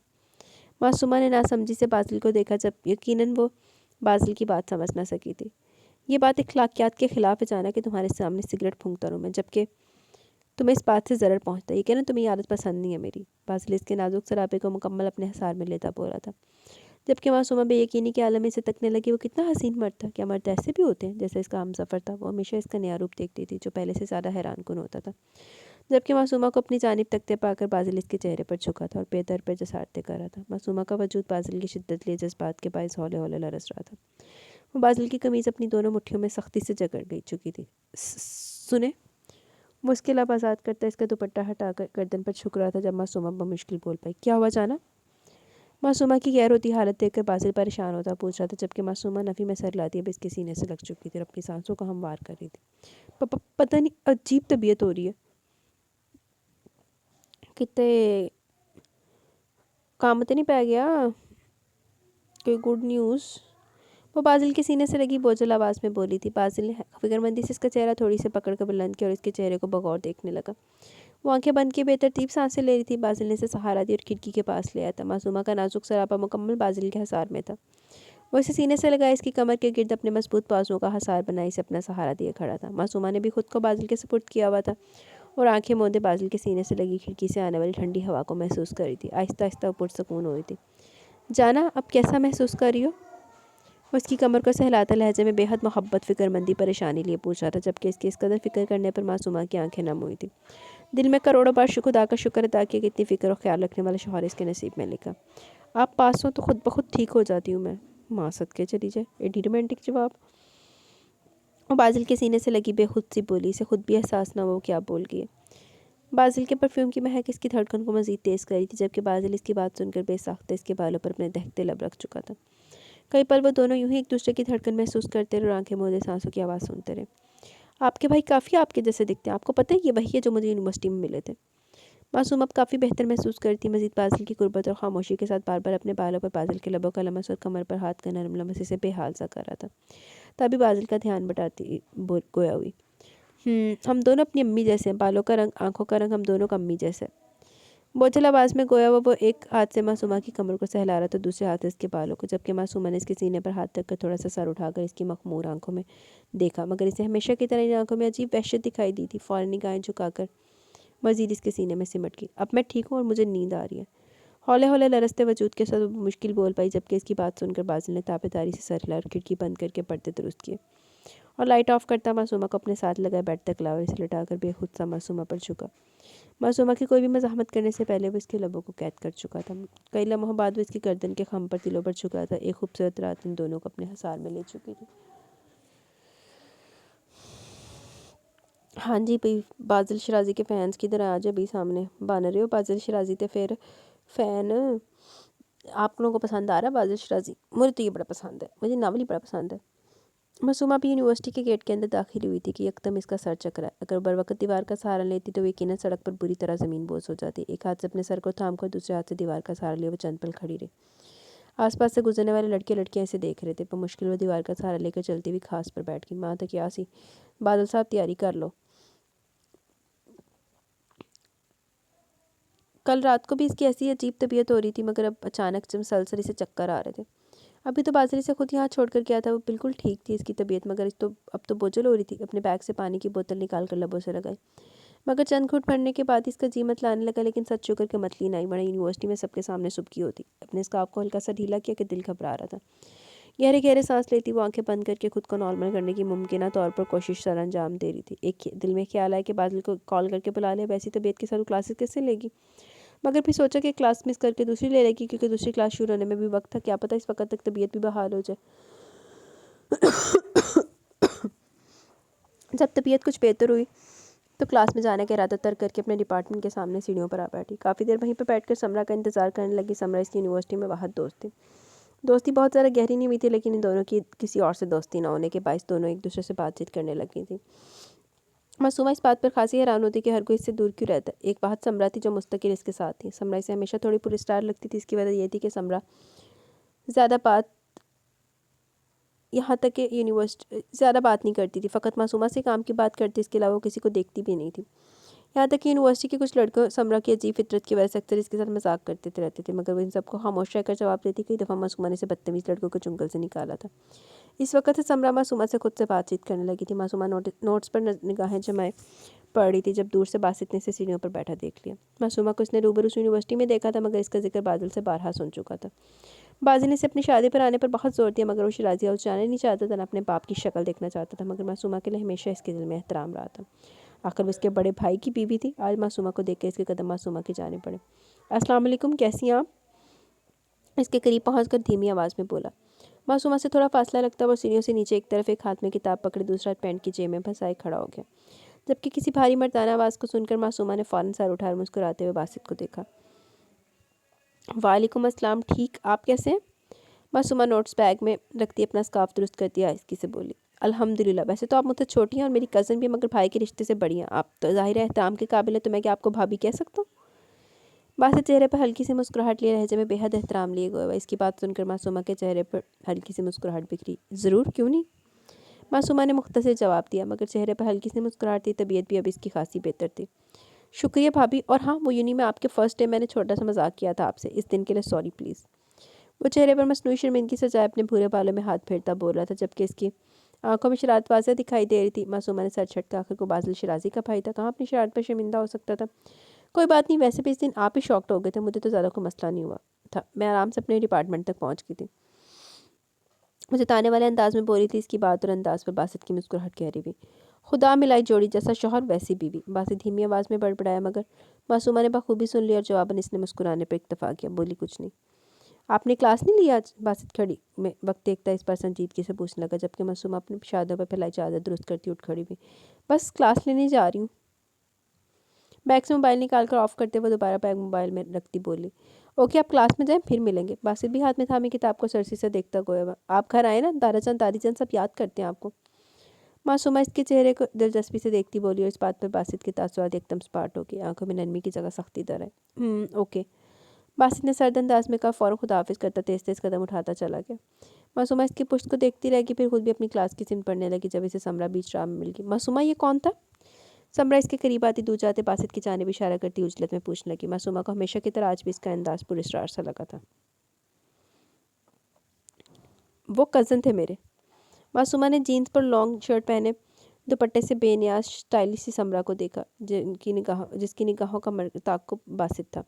معصومہ نے ناسمجھی سے بازل کو دیکھا، جب یقیناً وہ بازل کی بات سمجھ نہ سکی تھی۔ یہ بات اخلاقیات کے خلاف ہے جانا کہ تمہارے سامنے سگریٹ پھونکتا رہوں میں، جبکہ تمہیں اس بات سے ضرر پہنچتا ہے۔ یہ کہنا تمہیں یہ عادت پسند نہیں ہے میری، بازل اس کے نازک سراپے کو مکمل اپنے حصار میں لیتا بولا تھا، جبکہ معصومہ بے یقینی کے عالم میں سے تکنے لگی۔ وہ کتنا حسین مرد تھا! کیا مرد ایسے بھی ہوتے ہیں؟ جیسے اس کا ہمسفر تھا، وہ ہمیشہ اس کا نیا روپ دیکھتی تھی، جو پہلے سے زیادہ حیران کن ہوتا تھا، جبکہ معصومہ کو اپنی جانب تکتے پا کر بازل اس کے چہرے پر جھکا تھا اور پے در پہ جسارتیں کر رہا تھا۔ معصومہ کا وجود بازل کی شدت لیے جذبات کے باعث ہولے ہولے لرز رہا تھا۔ وہ بازل کی قمیض اپنی دونوں مٹھیوں میں سختی سے جکڑ چکی تھی۔ سنیں، وہ اس کے لب آزاد کرتا اس کا دوپٹہ ہٹا کر گردن پر جھک رہا تھا، جب معصومہ بمشکل بول پائی، کیا ہوا جانا؟ معصومہ کی غیر ہوتی حالت دیکھ کر بازل پریشان ہوتا پوچھ رہا تھا، جبکہ معصومہ نفی میں سر لاتی اب اس کے سینے سے لگ چکی تھی اور اپنی سانسوں کو ہموار کر رہی تھی۔ پتہ نہیں عجیب طبیعت ہو رہی ہے، کتے کام تے نہیں پہ گیا؟ کوئی گڈ نیوز؟ وہ بازل کے سینے سے لگی بوجھل آواز میں بولی تھی۔ بازل نے فکرمندی سے اس کا چہرہ تھوڑی سے پکڑ کر بلند کیا اور اس کے چہرے کو بغور دیکھنے لگا۔ وہ آنکھیں بند کیے بے ترتیب سانسیں لے رہی تھی۔ بازل نے اسے سہارا دیا اور کھڑکی کے پاس لے آیا تھا۔ معصومہ کا نازک سراپا مکمل بازل کے حصار میں تھا۔ وہ اسے سینے سے لگائے اس کی کمر کے گرد اپنے مضبوط بازوؤں کا حصار بنائے اسے اپنا سہارا دیے کھڑا تھا۔ معصومہ نے بھی خود کو بازل کے سپرد کیا ہوا تھا اور آنکھیں موندے بازل کے سینے سے لگی کھڑکی سے آنے والی ٹھنڈی ہوا کو محسوس کر رہی تھی۔ آہستہ آہستہ وہ پرسکون ہو رہی تھی۔ جانا، اب کیسا محسوس کر رہی ہو؟ وہ اس کی کمر کو سہلاتا لہجے میں بے حد محبت، فکرمندی، پریشانی لیے پوچھ رہا تھا، جبکہ اس کے اس قدر فکر کرنے پر معصومہ کی آنکھیں نم ہوئی تھیں۔ دل میں کروڑوں بار خدا کا شکر ادا کیا کہ اتنی فکر اور خیال رکھنے والا شوہر اس کے نصیب میں لکھا۔ آپ پاس ہوں تو خود بخود ٹھیک ہو جاتی ہوں میں۔ ماں صدقے چلی جائے، ایڈی رومانٹک جواب! وہ بازل کے سینے سے لگی بے خود سی بولی، اسے خود بھی احساس نہ ہوا وہ کیا بول گئی ہے۔ بازل کے پرفیوم کی مہک اس کی دھڑکن کو مزید تیز کر رہی تھی، جبکہ بازل اس کی بات سن کر بے ساختہ اس کے بالوں پر اپنے دہکتے لب رکھ چکا تھا۔ کئی پل وہ دونوں یوں ہی ایک دوسرے کی دھڑکن محسوس کرتے رہے اور آنکھیں موندے سانسوں کی آواز سنتے رہے۔ آپ کے بھائی کافی آپ کے جیسے دکھتے ہیں، آپ کو پتہ ہے یہ وہی ہے جو مجھے یونیورسٹی میں ملے تھے۔ मासूम अब काफ़ी बेहतर महसूस करती। मज़ीद बाज़िल की कुर्बत और खामोशी के साथ बार बार अपने बालों पर बाज़िल के लबों का लमस और कमर पर हाथ का नरम लमस इसे बेहाल सा कर रहा था। तभी बाज़िल का ध्यान बटाती गोया हुई, हम दोनों अपनी अम्मी जैसे हैं, बालों का रंग, आंखों का रंग हम दोनों का अम्मी जैसा है। बोझल आवाज़ में गोया वो एक हाथ से मासूमा की कमर को सहला रहा था, दूसरे हाथ से इसके बालों को, जबकि मासूमा ने इसके सीने पर हाथ रख कर थोड़ा सा सर उठाकर इसकी मखमूर आंखों में देखा, मगर इसे हमेशा की तरह इन आंखों में अजीब वहशत दिखाई दी थी। फ़ौरन निगाहें झुकाकर मजीद इसके सीने में सिमट गई। अब मैं ठीक हूँ और मुझे नींद आ रही है, हौले हौले लरसते वजूद के साथ मुश्किल बोल पाई, जबकि इसकी बात सुनकर बाज़िल ने ताबेदारी से सर हिला और खिड़की बंद करके पर्दे दुरुस्त किए और लाइट ऑफ करता मासूमा को अपने साथ लगाए बेड तक लाया और इसे लिटाकर बेखुद सा मासूमा पर झुका। मासूमा की कोई भी मज़ाहमत करने से पहले वो इसके लबों को कैद कर चुका था। कई लम्हों बाद वो इसकी गर्दन के खम पर दिलों पर झुका था। एक खूबसूरत रात इन दोनों को अपने हसार में ले चुकी थी। हाँ जी भाई, बाज़िल शराजी के फैंस की तरह आज अभी सामने बन रहे हो। बाज़िल शराजी तो फिर फ़ैन आप लोगों को पसंद आ रहा है। बाज़िल शराजी मुझे तो ये बड़ा पसंद है, मुझे नावल ही बड़ा पसंद है। मासूमा भी यूनिवर्सिटी के गेट के अंदर दाखिल हुई थी कि यकदम इसका सर चकरा। अगर बरवक़्त दीवार का सहारा लेती तो वो यकीनन सड़क पर बुरी तरह ज़मीन बोझ हो जाती। एक हाथ से अपने सर को थाम कर दूसरे हाथ से दीवार का सहारा लिए वो चंद पल खड़ी रही। आसपास से गुजरने वाले लड़के लड़कियां इसे देख रहे थे, पर मुश्किल वो दीवार का सहारा लेकर चलती हुई खास पर बैठ गई। माँ तो क्या सी, बादल साहब तैयारी कर लो, कल रात को भी इसकी ऐसी अजीब तबीयत हो रही थी, मगर अब अचानक से मुसलसल इसे चक्कर आ रहे थे। अभी तो बाजरी से खुद यहाँ छोड़ कर गया था, वो बिल्कुल ठीक थी इसकी तबीयत, मगर अब तो बोझल हो रही थी। अपने बैग से पानी की बोतल निकाल कर लबों से लगाई, मगर चंद घूंट भरने के बाद इसका जी मत लाने लगा। लेकिन सच शुक्र के मतली नहीं बना। यूनिवर्सिटी में सबके सामने सुबकी होती। अपने स्कार्फ को हल्का सा ढीला किया कि दिल घबरा रहा था। गहरे गहरे सांस लेती वो आंखें बंद करके खुद को नॉर्मल करने की मुमकिन तौर पर कोशिश सर अंजाम दे रही थी। एक दिल में ख्याल आया कि बादल को कॉल करके बुला ले, वैसी तबीयत के साथ वो क्लासेस कैसे लेगी। मगर फिर सोचा कि क्लास मिस करके दूसरी ले लेगी, क्योंकि दूसरी क्लास शुरू होने में भी वक्त था, क्या पता इस वक्त तक तबीयत भी बहाल हो जाए। जब तबीयत कुछ बेहतर हुई तो क्लास में जाने का इरादा तर्क करके अपने डिपार्टमेंट के सामने सीढ़ियों पर आ बैठी। काफ़ी देर वहीं पर बैठकर समरा का इंतजार करने लगी। समरा इसकी यूनिवर्सिटी में वाहद दोस्त थी। दोस्ती बहुत ज़्यादा गहरी नहीं हुई थी, लेकिन इन दोनों की किसी और से दोस्ती ना होने के बायस दोनों एक दूसरे से बातचीत करने लगी थी। मासूमा इस बात पर खासी हैरान होती कि हर कोई इससे दूर क्यों रहता। एक बात समरा थी जो मुस्तकिल इसके साथ थी। समरा इसे हमेशा थोड़ी पुरस्कार लगती थी। इसकी वजह यह थी कि समरा ज़्यादा बात यहाँ तक कि यूनिवर्सिटी ज़्यादा बात नहीं करती थी, फ़कत मासूमा से काम की बात करती, इसके अलावा वो किसी को देखती भी नहीं थी। यहाँ तक कि यूनिवर्सिटी के कुछ लड़कों समरा की अजीब फितरत की वजह से अक्सर इसके साथ मजाक करते रहते थे, मगर वो इन सबको खामोश रहकर जवाब देती। कई दफ़ा मासूमा ने इसे बदतमीज़ लड़कों को चुंगल से निकाला था। इस वक्त से समरा मासूमा से खुद से बातचीत करने लगी थी। मासूमा नोट्स पर निगाहें जमाए पड़ रही थी जब दूर से बासित ने इसे सीढ़ियों पर बैठा देख लिया। मासूमा को इसने रूबरू यूनिवर्सिटी में देखा था, मगर इसका जिक्र बादल से बारहा सुन चुका था। बाजी ने इसे अपनी शादी पर आने पर बहुत जोर दिया, मगर वो शराजी हाउस जाने नहीं चाहता था, ना अपने बाप की शक्ल देखना चाहता था। मगर मासूमा के लिए हमेशा इसके दिल में एहतराम रहा था। आखिर वो इसके बड़े भाई की बीवी थी। आज मासूमा को देख कर इसके कदम मासूमा की जाने पड़े। अस्सलाम वालेकुम, कैसी हैं आप? इसके करीब पहुंचकर धीमी आवाज़ में बोला। मासूमा से थोड़ा फासला रखता और सीढ़ियों से नीचे एक तरफ एक हाथ में किताब पकड़े दूसरा पैंट की जेब में फंसाए खड़ा हो गया। जबकि किसी भारी मर्दाना आवाज़ को सुनकर मासूमा ने फ़ौरन सर उठाकर मुस्कुराते हुए बासित को देखा। वालेकुम अस्सलाम, ठीक, आप कैसे हैं? मासूमा नोट्स बैग में रखती अपना स्कार्फ दुरुस्त करती आहिस्ती से बोली। अल्हम्दुलिल्लाह, वैसे तो आप मुझसे छोटी हैं और मेरी कज़न भी, मगर भाई के रिश्ते से बड़ी हैं। आप तो ज़ाहिर है एहतराम के काबिल है, तो मैं क्या आपको भाभी कह सकता हूँ? बासित चेहरे पर हल्की सी मुस्कुराहट लिए लहजे में बेहद एहतराम लिए गए। इसकी बात सुनकर मासूमा के चेहरे पर हल्की सी मुस्कुराहट बिखरी। ज़रूर, क्यों नहीं, मासूमा ने मुख्तसर जवाब दिया, मगर चेहरे पर हल्की सी मुस्कुराहट थी। तबीयत भी अब इसकी खासी बेहतर थी। शुक्रिया भाभी, और हाँ, वो यूनी में आपके फ़र्स्ट डे मैंने छोटा सा मजाक किया था आपसे, इस दिन के लिए सॉरी प्लीज़। वो चेहरे पर मसनूई शर्मिंदगी सजाए अपने भूरे बालों में हाथ फेरता बोल रहा था, जबकि इसकी आंखों में शरारत वाज़ेह दिखाई दे रही थी। मासूमा ने सर झटका। आखिर को बादल शराजी का भाई था, कहाँ अपनी शरारत पर शर्मिंदा हो सकता था। कोई बात नहीं, वैसे भी इस दिन आप ही शॉक्ड हो गए थे, मुझे तो ज़्यादा कोई मसला नहीं हुआ था। मैं आराम से अपने डिपार्टमेंट तक पहुँच गई थी। मुझे ताने वाले अंदाज में बोली थी। इसकी बात और अंदाज पर बासित की मुस्कुराहट गहरी हुई। खुदा मिलाई जोड़ी, जैसा शौहर वैसी बीवी, बासित धीमी आवाज़ में बड़बड़ाया, मगर मासूमा ने बखूबी सुन लिया और जवाबन इसने मुस्कुराने पर इक्तफा किया। बोली, कुछ नहीं। आपने क्लास नहीं ली आज? बासित खड़ी में वक्त देखता इस पर संजीदगी से पूछने लगा, जबकि मासूमा अपनी शादों पर फैलाई चादर दुरुस्त करती उठ खड़ी हुई। बस क्लास लेने जा रही हूँ। बैग से मोबाइल निकाल कर ऑफ करते हुए दोबारा बैग मोबाइल में रखती बोली, ओके आप क्लास में जाएं, फिर मिलेंगे। बासित भी हाथ में थामी किताब को सरसी से देखता गोया। आप घर आए ना, दाराचंद दादीचंद सब याद करते हैं आपको। मासूमा इसके चेहरे को दिलचस्पी से देखती बोली और इस बात पर बासित की तासुरात एकदम स्पार्ट हो गई। आंखों में नरमी की जगह सख्ती दर है। ओके। बासित ने सर्द अंदाज में कहा। फ़ौरन खुदाफिज करता तेज तेज कदम उठाता चला गया। मासूमा इसकी पुश्त को देखती रह गई, फिर खुद भी अपनी क्लास की सिम पढ़ने लगी जब इसे समरा बीच राह में मिल गई। मासूमा ये कौन था? समरा इसके करीब आती दूर जाते बासित की जानिब इशारा करती उजलत में पूछने लगी। मासूमा को हमेशा की तरह आज भी इसका अंदाज पुरस्कार सा लगा था। वो कज़न थे मेरे। मासूमा ने जीन्स पर लॉन्ग शर्ट पहने दुपट्टे से बेनियाज स्टाइलिश सी समरा को देखा, जिसकी निगाहों का ताक़ुब बासित था।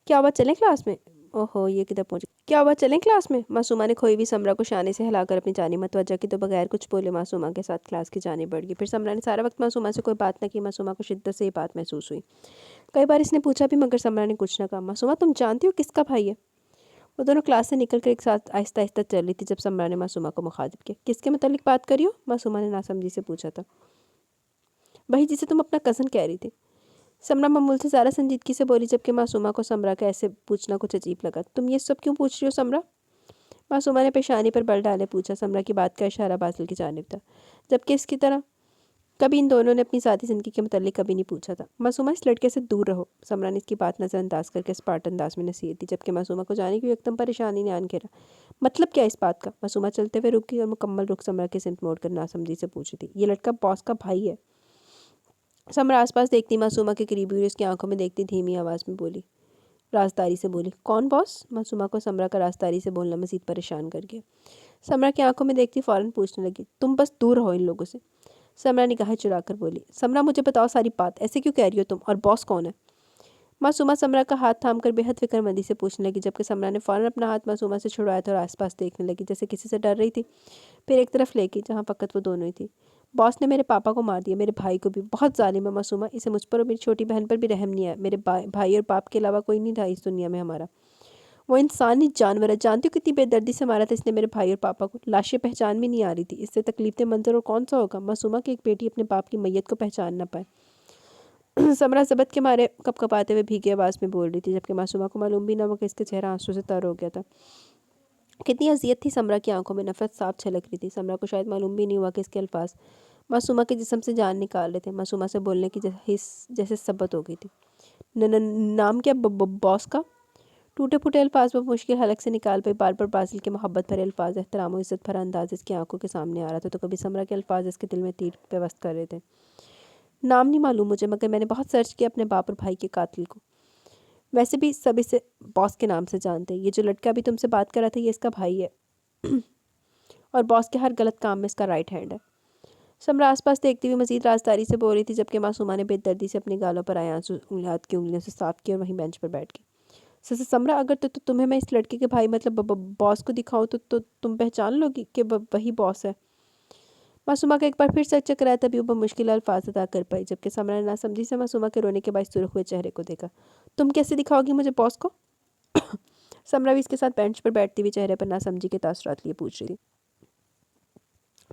क्या हुआ, चलें क्लास में? ओहो, ये किधर पहुंच? क्या हुआ, चलें क्लास में? मासूमा ने खोई हुई समरा को शाने से हिलाकर अपनी जानी मतवज्जा की तो बगैर कुछ बोले मासूमा के साथ क्लास की जाने बढ़ गई। फिर समरा ने सारा वक्त मासूमा से कोई बात न की। मासूमा को शिद्दत से ये बात महसूस हुई। कई बार इसने पूछा भी मगर समरा ने कुछ न कहा। मासूमा, तुम जानती हो किसका भाई है? वो दोनों क्लास से निकलकर एक साथ आहिस्ता आहिस्ता चल रही थी जब समरा ने मासूमा को मुखातिब किया। किसके मुतालिक बात करी हो? मासूमा ने नासमझी से पूछा था। वही जिसे तुम अपना कज़न कह रही थी। समरा मामूल से ज़्यादा संजीदगी से बोली, जबकि मासूमा को समरा का ऐसे पूछना कुछ अजीब लगा। तुम ये सब क्यों पूछ रही हो समरा? मासूमा ने पेशानी पर बल डाले पूछा। समरा की बात का इशारा बासिल की जानिब था, जबकि इसकी तरह कभी इन दोनों ने अपनी ज़ाती ज़िंदगी के मुतालिक कभी नहीं पूछा था। मासूमा, इस लड़के से दूर रहो। समरा ने इसकी बात नज़रअंदाज करके स्पार्ट अंदाज में नसीहत दी, जबकि मासूमा को जाने की एकदम परेशानी ने आन घेरा। मतलब क्या इस बात का? मासूमा चलते हुए रुकी और मुकम्मल रुख समरा के सिमत मोड़ कर नासमझी से पूछी थी। ये लड़का बॉस का भाई है। समरा आसपास देखती मासूमा के करीब हुई, उसकी आंखों में देखती धीमी आवाज़ में बोली, राजदारी से बोली। कौन बॉस? मासूमा को समरा का राजदारी से बोलना मजीद परेशान कर गया। समरा की आंखों में देखती फ़ौरन पूछने लगी, तुम बस दूर रहो इन लोगों से। समरा निगाहें चुराकर बोली। समरा, मुझे बताओ सारी बात, ऐसे क्यों कह रही हो तुम, और बॉस कौन है? मासूमा समरा का हाथ थामकर बेहद फिक्रमंदी से पूछने लगी, जबकि समरा ने फ़ौरन अपना हाथ मासूमा से छुड़वाया था और आसपास देखने लगी जैसे किसी से डर रही थी। फिर एक तरफ ले गई जहाँ फ़कत वो दोनों ही थी। बॉस ने मेरे पापा को मार दिया, मेरे भाई को भी। बहुत जालिम है मासूमा, इसे मुझ पर और मेरी छोटी बहन पर भी रहम नहीं है। मेरे भाई और बाप के अलावा कोई नहीं था इस दुनिया में हमारा। वो इंसानी जानवर है। जानती हो कितनी बेदर्दी से मारा था इसने मेरे भाई और पापा को? लाशें पहचान भी नहीं आ रही थी। इससे तकलीफ मंजर और कौन सा होगा मासूमा कि एक बेटी अपने बाप की मैयत को पहचान ना पाए। समरा ज़बत के मारे कपकपाते हुए भीगी आवाज़ में बोल रही थी, जबकि मासूमा को मालूम भी ना हो कि इसका चेहरा आंसू से तर हो गया था। कितनी अजियत थी समरा की आंखों में, नफरत साफ छलक रही थी। समरा को शायद मालूम भी नहीं हुआ कि इसके अल्फाज मासूमा के जिस्म से जान निकाल रहे थे। मासूमा से बोलने की जैसे सबत हो गई थी। नाम क्या बॉस का? टूटे फूटे अल्फाज वो मुश्किल हलक से निकाल पाई। बार बार बासिल के मोहब्बत भरे अल्फाज, एहतराम और इज्जत भरा अंदाज इसकी आंखों के सामने आ रहा था, तो कभी समरा के अल्फाज इसके दिल में तीर पेवस्त कर रहे थे। नाम नहीं मालूम मुझे, मगर मैंने बहुत सर्च किया अपने बाप और भाई के कातिल को। वैसे भी सब इसे बॉस के नाम से जानते हैं। ये जो लड़का अभी तुमसे बात कर रहा था, ये इसका भाई है और बॉस के हर गलत काम में इसका राइट हैंड है। समरा आसपास देखती हुई मजीद राजदारी से बोल रही थी, जबकि मासूमा ने बेदर्दी से अपने गालों पर आए आंसू हाथ की उंगलियों से साफ किए और वहीं बेंच पर बैठ गई। समरा, अगर तो तुम्हें मैं इस लड़के के भाई मतलब बॉस को दिखाऊं तो तुम पहचान लोगी कि वही बॉस है। मासूमा का एक बार फिर सर चकराया, तभी वो मुश्किल अल्फाज अदा कर पाई, जबकि समरा ने नासमझी से मासूमा के रोने के बाद सुर्ख हुए चेहरे को देखा। तुम कैसे दिखाओगी मुझे बॉस को? समरा भी इसके साथ बेंच पर बैठती हुई चेहरे पर नासमझी के तासुरात लिए पूछ रही थी।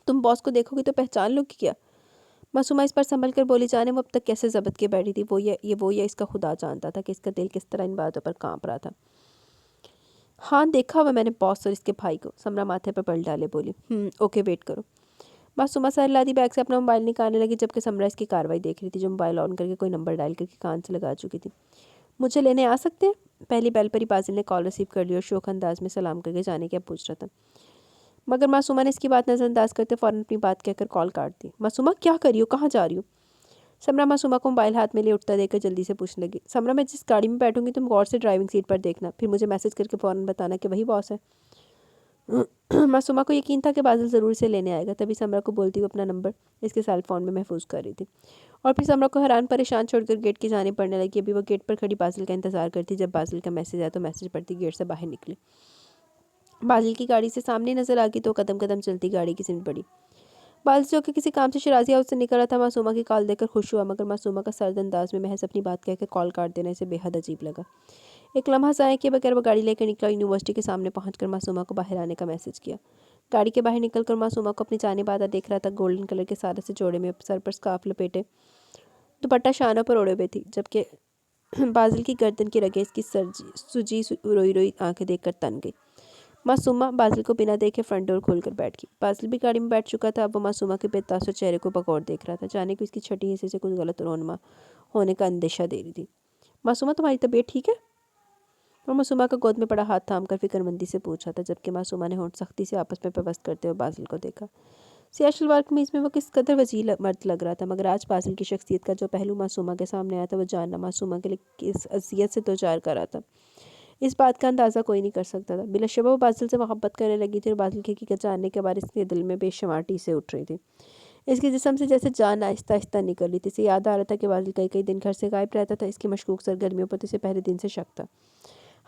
तुम बॉस को देखोगी तो पहचान लोगी क्या? मासूमा इस पर संभल कर बोली। जाने वो अब तक कैसे जबत के बैठी थी, वो या इसका खुदा जानता था कि इसका दिल किस तरह इन बातों पर कांप रहा था। हाँ, देखा हुआ मैंने बॉस और इसके भाई को। समरा माथे पर बल डाले बोली। ओके, वेट करो। मासूमा सर लादी बैग से अपना मोबाइल निकालने लगी, जबकि समरा इसकी कार्रवाई देख रही थी, जो मोबाइल ऑन करके कोई नंबर डायल करके कान से लगा चुकी थी। मुझे लेने आ सकते हैं? पहली बेल पर ही बासिल ने कॉल रिसीव कर लिया और शोक अंदाज में सलाम करके जाने क्या पूछ रहा था, मगर मासूमा ने इसकी बात नज़रअंदाज करते फ़ौरन अपनी बात कहकर कॉल काट दी। मासूमा, क्या करी हो, कहाँ जा रही हो? समरा मासूमा को मोबाइल हाथ में ले उठता देखकर जल्दी से पूछने लगी। समरा, मैं जिस गाड़ी में बैठूंगी तुम गौर से ड्राइविंग सीट पर देखना, फिर मुझे मैसेज करके फ़ौरन बताना कि वही बॉस है। मासूमा को यकीन था कि बादल ज़रूर से लेने आएगा, तभी समरा को बोलती हुई अपना नंबर इसके सेल फ़ोन में महफूज कर रही थी और फिर समरा को हैरान परेशान छोड़कर गेट की जाने पड़ने लगी। अभी वो गेट पर खड़ी बासिल का इंतजार करती, जब बासिल का मैसेज आया तो मैसेज पढ़ती गेट से बाहर निकली। बासिल की गाड़ी से सामने नजर आ गई तो कदम कदम चलती गाड़ी की सिमट पड़ी। बासिल जो कि किसी काम से शिराजी हाउस से निकल रहा था, मासूमा की कॉल देखकर खुश हुआ, मगर मासूमा का सर्द अंदाज में महज अपनी बात कहकर कॉल काट देना इसे बेहद अजीब लगा। एक लम्हा ज़ाया किए बगैर वो गाड़ी लेकर निकला। यूनिवर्सिटी के सामने पहुंचकर मासूमा को बाहर आने का मैसेज किया। गाड़ी के बाहर निकलकर मासूमा को अपनी जाने बादा देख रहा था। गोल्डन कलर के सारे से जोड़े में सर पर स्कार्फ लपेटे, दुपट्टा शानों पर ओढ़े हुए थी, जबकि बासिल की गर्दन की रगें इसकी सूजी रोई रोई आंखें देखकर तन गई। मासूमा बाजिल को बिना देखे फ्रंट डोर खोलकर बैठ गई। बाजिल भी गाड़ी में बैठ चुका था। अब वो मासूमा के बेतासुर चेहरे को बगौर देख रहा था। जाने को इसकी छठी हिस्से से कुछ गलत रोनमा होने का अंदेशा दे रही थी। मासूमा, तुम्हारी तबीयत ठीक है? और मासूमा का गोद में पड़ा हाथ थाम कर फिक्रमंदी से पूछा था, जबकि मासूमा ने होंठ सख्ती से आपस में पेवस्त करते हुए बाजिल को देखा। सियाह शलवार कमीज में वो किस कदर वजीर मर्द लग रहा था, मगर आज बाजिल की शख्सियत का जो पहलू मासूमा के सामने आया था वो जानना मासूमा के लिए किस अजियत से दो चार कर रहा था, इस बात का अंदाज़ा कोई नहीं कर सकता था। बिलाशुबा वो बाजिल से मोहब्बत करने लगी थी और बाजिल की हकीकत जानने के बाद इसके दिल में बेशुमार टीसें उठ रही थी। इसके जिस्म से जैसे जान आहिस्ता आहिस्ता निकल रही थी। इसे याद आ रहा था कि बाजिल कई कई दिन घर से गायब रहता था। इसकी मशकूक सरगर्मियों पर इसे पहले दिन से शक था।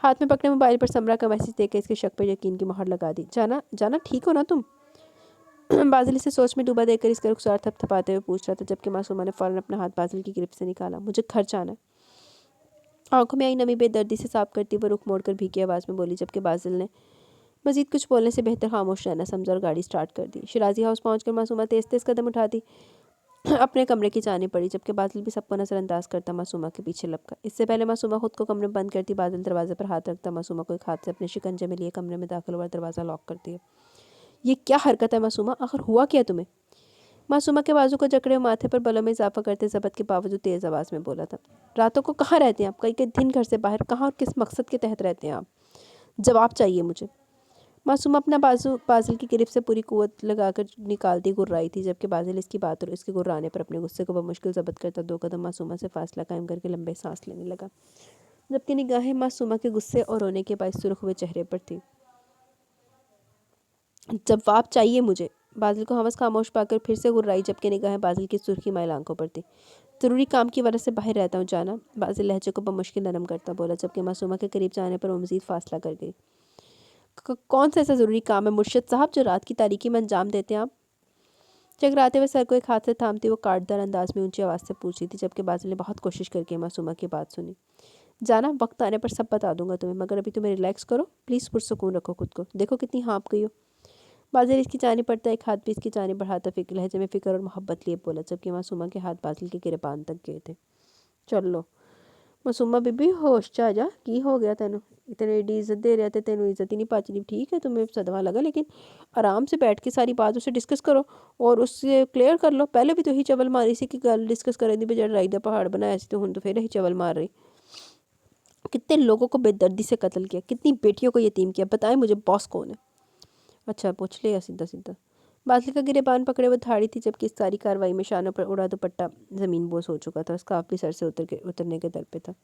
हाथ में पकड़े मोबाइल पर समरा का मैसेज देकर इसके शक पर यकीन की मोहर लगा दी। जाना जाना, ठीक हो ना तुम? बाजिल इसे सोच में डूबा देखकर इसका रुखसार थपथपाते हुए पूछ रहा था, जबकि मासूमा ने फौरन अपना हाथ बाजिल की गिरफ्त से निकाला। मुझे घर जाना है। आंखों में आई नमी बेदर्दी से साफ करती हुए रुख मोड़कर भीगी आवाज़ में बोली, जबकि बाजिल ने मजीद कुछ बोलने से बेहतर खामोश रहना समझा और गाड़ी स्टार्ट कर दी। शिराजी हाउस पहुंचकर मासूमा तेज तेज कदम उठाती अपने कमरे की जाने पड़ी, जबकि बादल भी सबको नज़रअंदाज करता मासूमा के पीछे लपका। इससे पहले मासूमा खुद को कमरे में बंद करती, बादल दरवाजे पर हाथ रखता मासूमा को एक हाथ से अपने शिकंजे में लिए कमरे में दाखिल हुआ, दरवाज़ा लॉक करती है। ये क्या हरकत है मासूमा? आखिर हुआ क्या तुम्हें? मासूमा के बाजू को जकड़े माथे पर बलों में इजाफा करते जबत के बावजूद तेज़ आवाज़ में बोला था, रातों को कहाँ रहते हैं आप? कई कई दिन घर से बाहर, कहाँ और किस मकसद के तहत रहते हैं आप? जवाब चाहिए मुझे। मासूमा अपना बाजू बाजिल की गिरफ्त से पूरी कुव्वत लगाकर निकालती गुर्राई थी, जबकि बाजिल इसकी बात और इसके गुर्राने पर अपने गुस्से को बमुश्किल ज़ब्त करता दो कदम मासूमा से फासला कायम करके लंबे सांस लेने लगा, जबकि निगाहें मासूमा के गुस्से और रोने के बायस सुर्ख हुए चेहरे पर थी। जवाब चाहिए मुझे। बाजिल को हवस खामोश पाकर फिर से गुर्राई, जबकि निगाहें बाजिल की सुर्खी माइल आंखों पर थी। ज़रूरी काम की वजह से बाहर रहता हूँ जाना, बाजिल लहजे को बमुश्किल नरम करता बोला, जबकि मासूमा के करीब जाने पर वो मज़ीद फासला कर गई। कौन सा ऐसा ज़रूरी काम है मुर्शिद साहब जो रात की तारीकी में अंजाम देते हैं आप? चकराते हुए सर को एक हाथ से थामती वो काटदार अंदाज में ऊंची आवाज़ से पूछी थी, जबकि बाजिल ने बहुत कोशिश करके मासूमा की बात सुनी। जाना, वक्त आने पर सब बता दूंगा तुम्हें, मगर अभी तुम्हें रिलैक्स करो प्लीज़, पुरसुकून रखो खुद को। देखो कितनी हाँप गई हो। बाजिल इसकी जानी पड़ता एक हाथ भी इसकी जानी बढ़ाता लहजे में फ़िक्र और मोहब्बत लिए बोला, जबकि मासूमा के हाथ बाजिल के गिरेबान तक गए थे। चल लो मासूमा बीबी, होश च आ जा, की हो गया तेनू? इतने एडी इज्जत दे रहे थे, तेनू इज्जत ही नहीं पाचनी। ठीक है तुम्हें सदमा लगा, लेकिन आराम से बैठ के सारी बात उससे डिस्कस करो और उससे क्लियर कर लो। पहले भी तो ही चवल मारी सी कि गल डिस्कस करें दी बजाय लड़ाई का पहाड़ बनाया सी, तो हुण तो फिर ही चवल मार रही। कितने लोगों को बेदर्दी से कत्ल किया, कितनी बेटियों को यतीम किया, बताएं मुझे बॉस कौन है? अच्छा पूछ लिया सीधा सीधा। बादल का गिरेबान पकड़े वो धाड़ी थी, जबकि इस सारी कार्रवाई में शानों पर उड़ा दुपट्टा ज़मीन बोस हो चुका था। उसका भी सर से उतरने के दर पे था।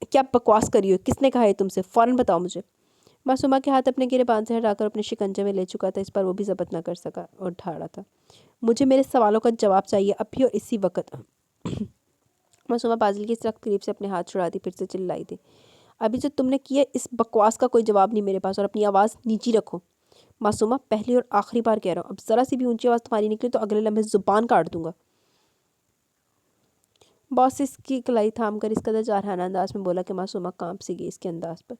क्या बकवास करी हो? किसने कहा है तुमसे? फ़ौरन बताओ मुझे। मासूमा के हाथ अपने गिरेबान से हटाकर अपने शिकंजे में ले चुका था, इस पर वो भी ज़ब्त न कर सका और ठाड़ा था। मुझे मेरे सवालों का जवाब चाहिए अभी और इसी वक्त। मासूमा बाजिल की सख्त करीब से अपने हाथ छुड़ाती फिर से चिल्लाई थी, अभी जो तुमने किया इस बकवास का कोई जवाब नहीं मेरे पास, और अपनी आवाज़ नीची रखो। मासूमा, पहली और आखिरी बार कह रहा हूँ, अब ज़रा सी भी ऊंची आवाज़ तुम्हारी निकली तो अगले लम्हे ज़ुबान काट दूंगा। बॉस इसकी कलाई थाम कर इस कदर जारहाना अंदाज में बोला कि मासूमा कांप सी गई इसके अंदाज पर।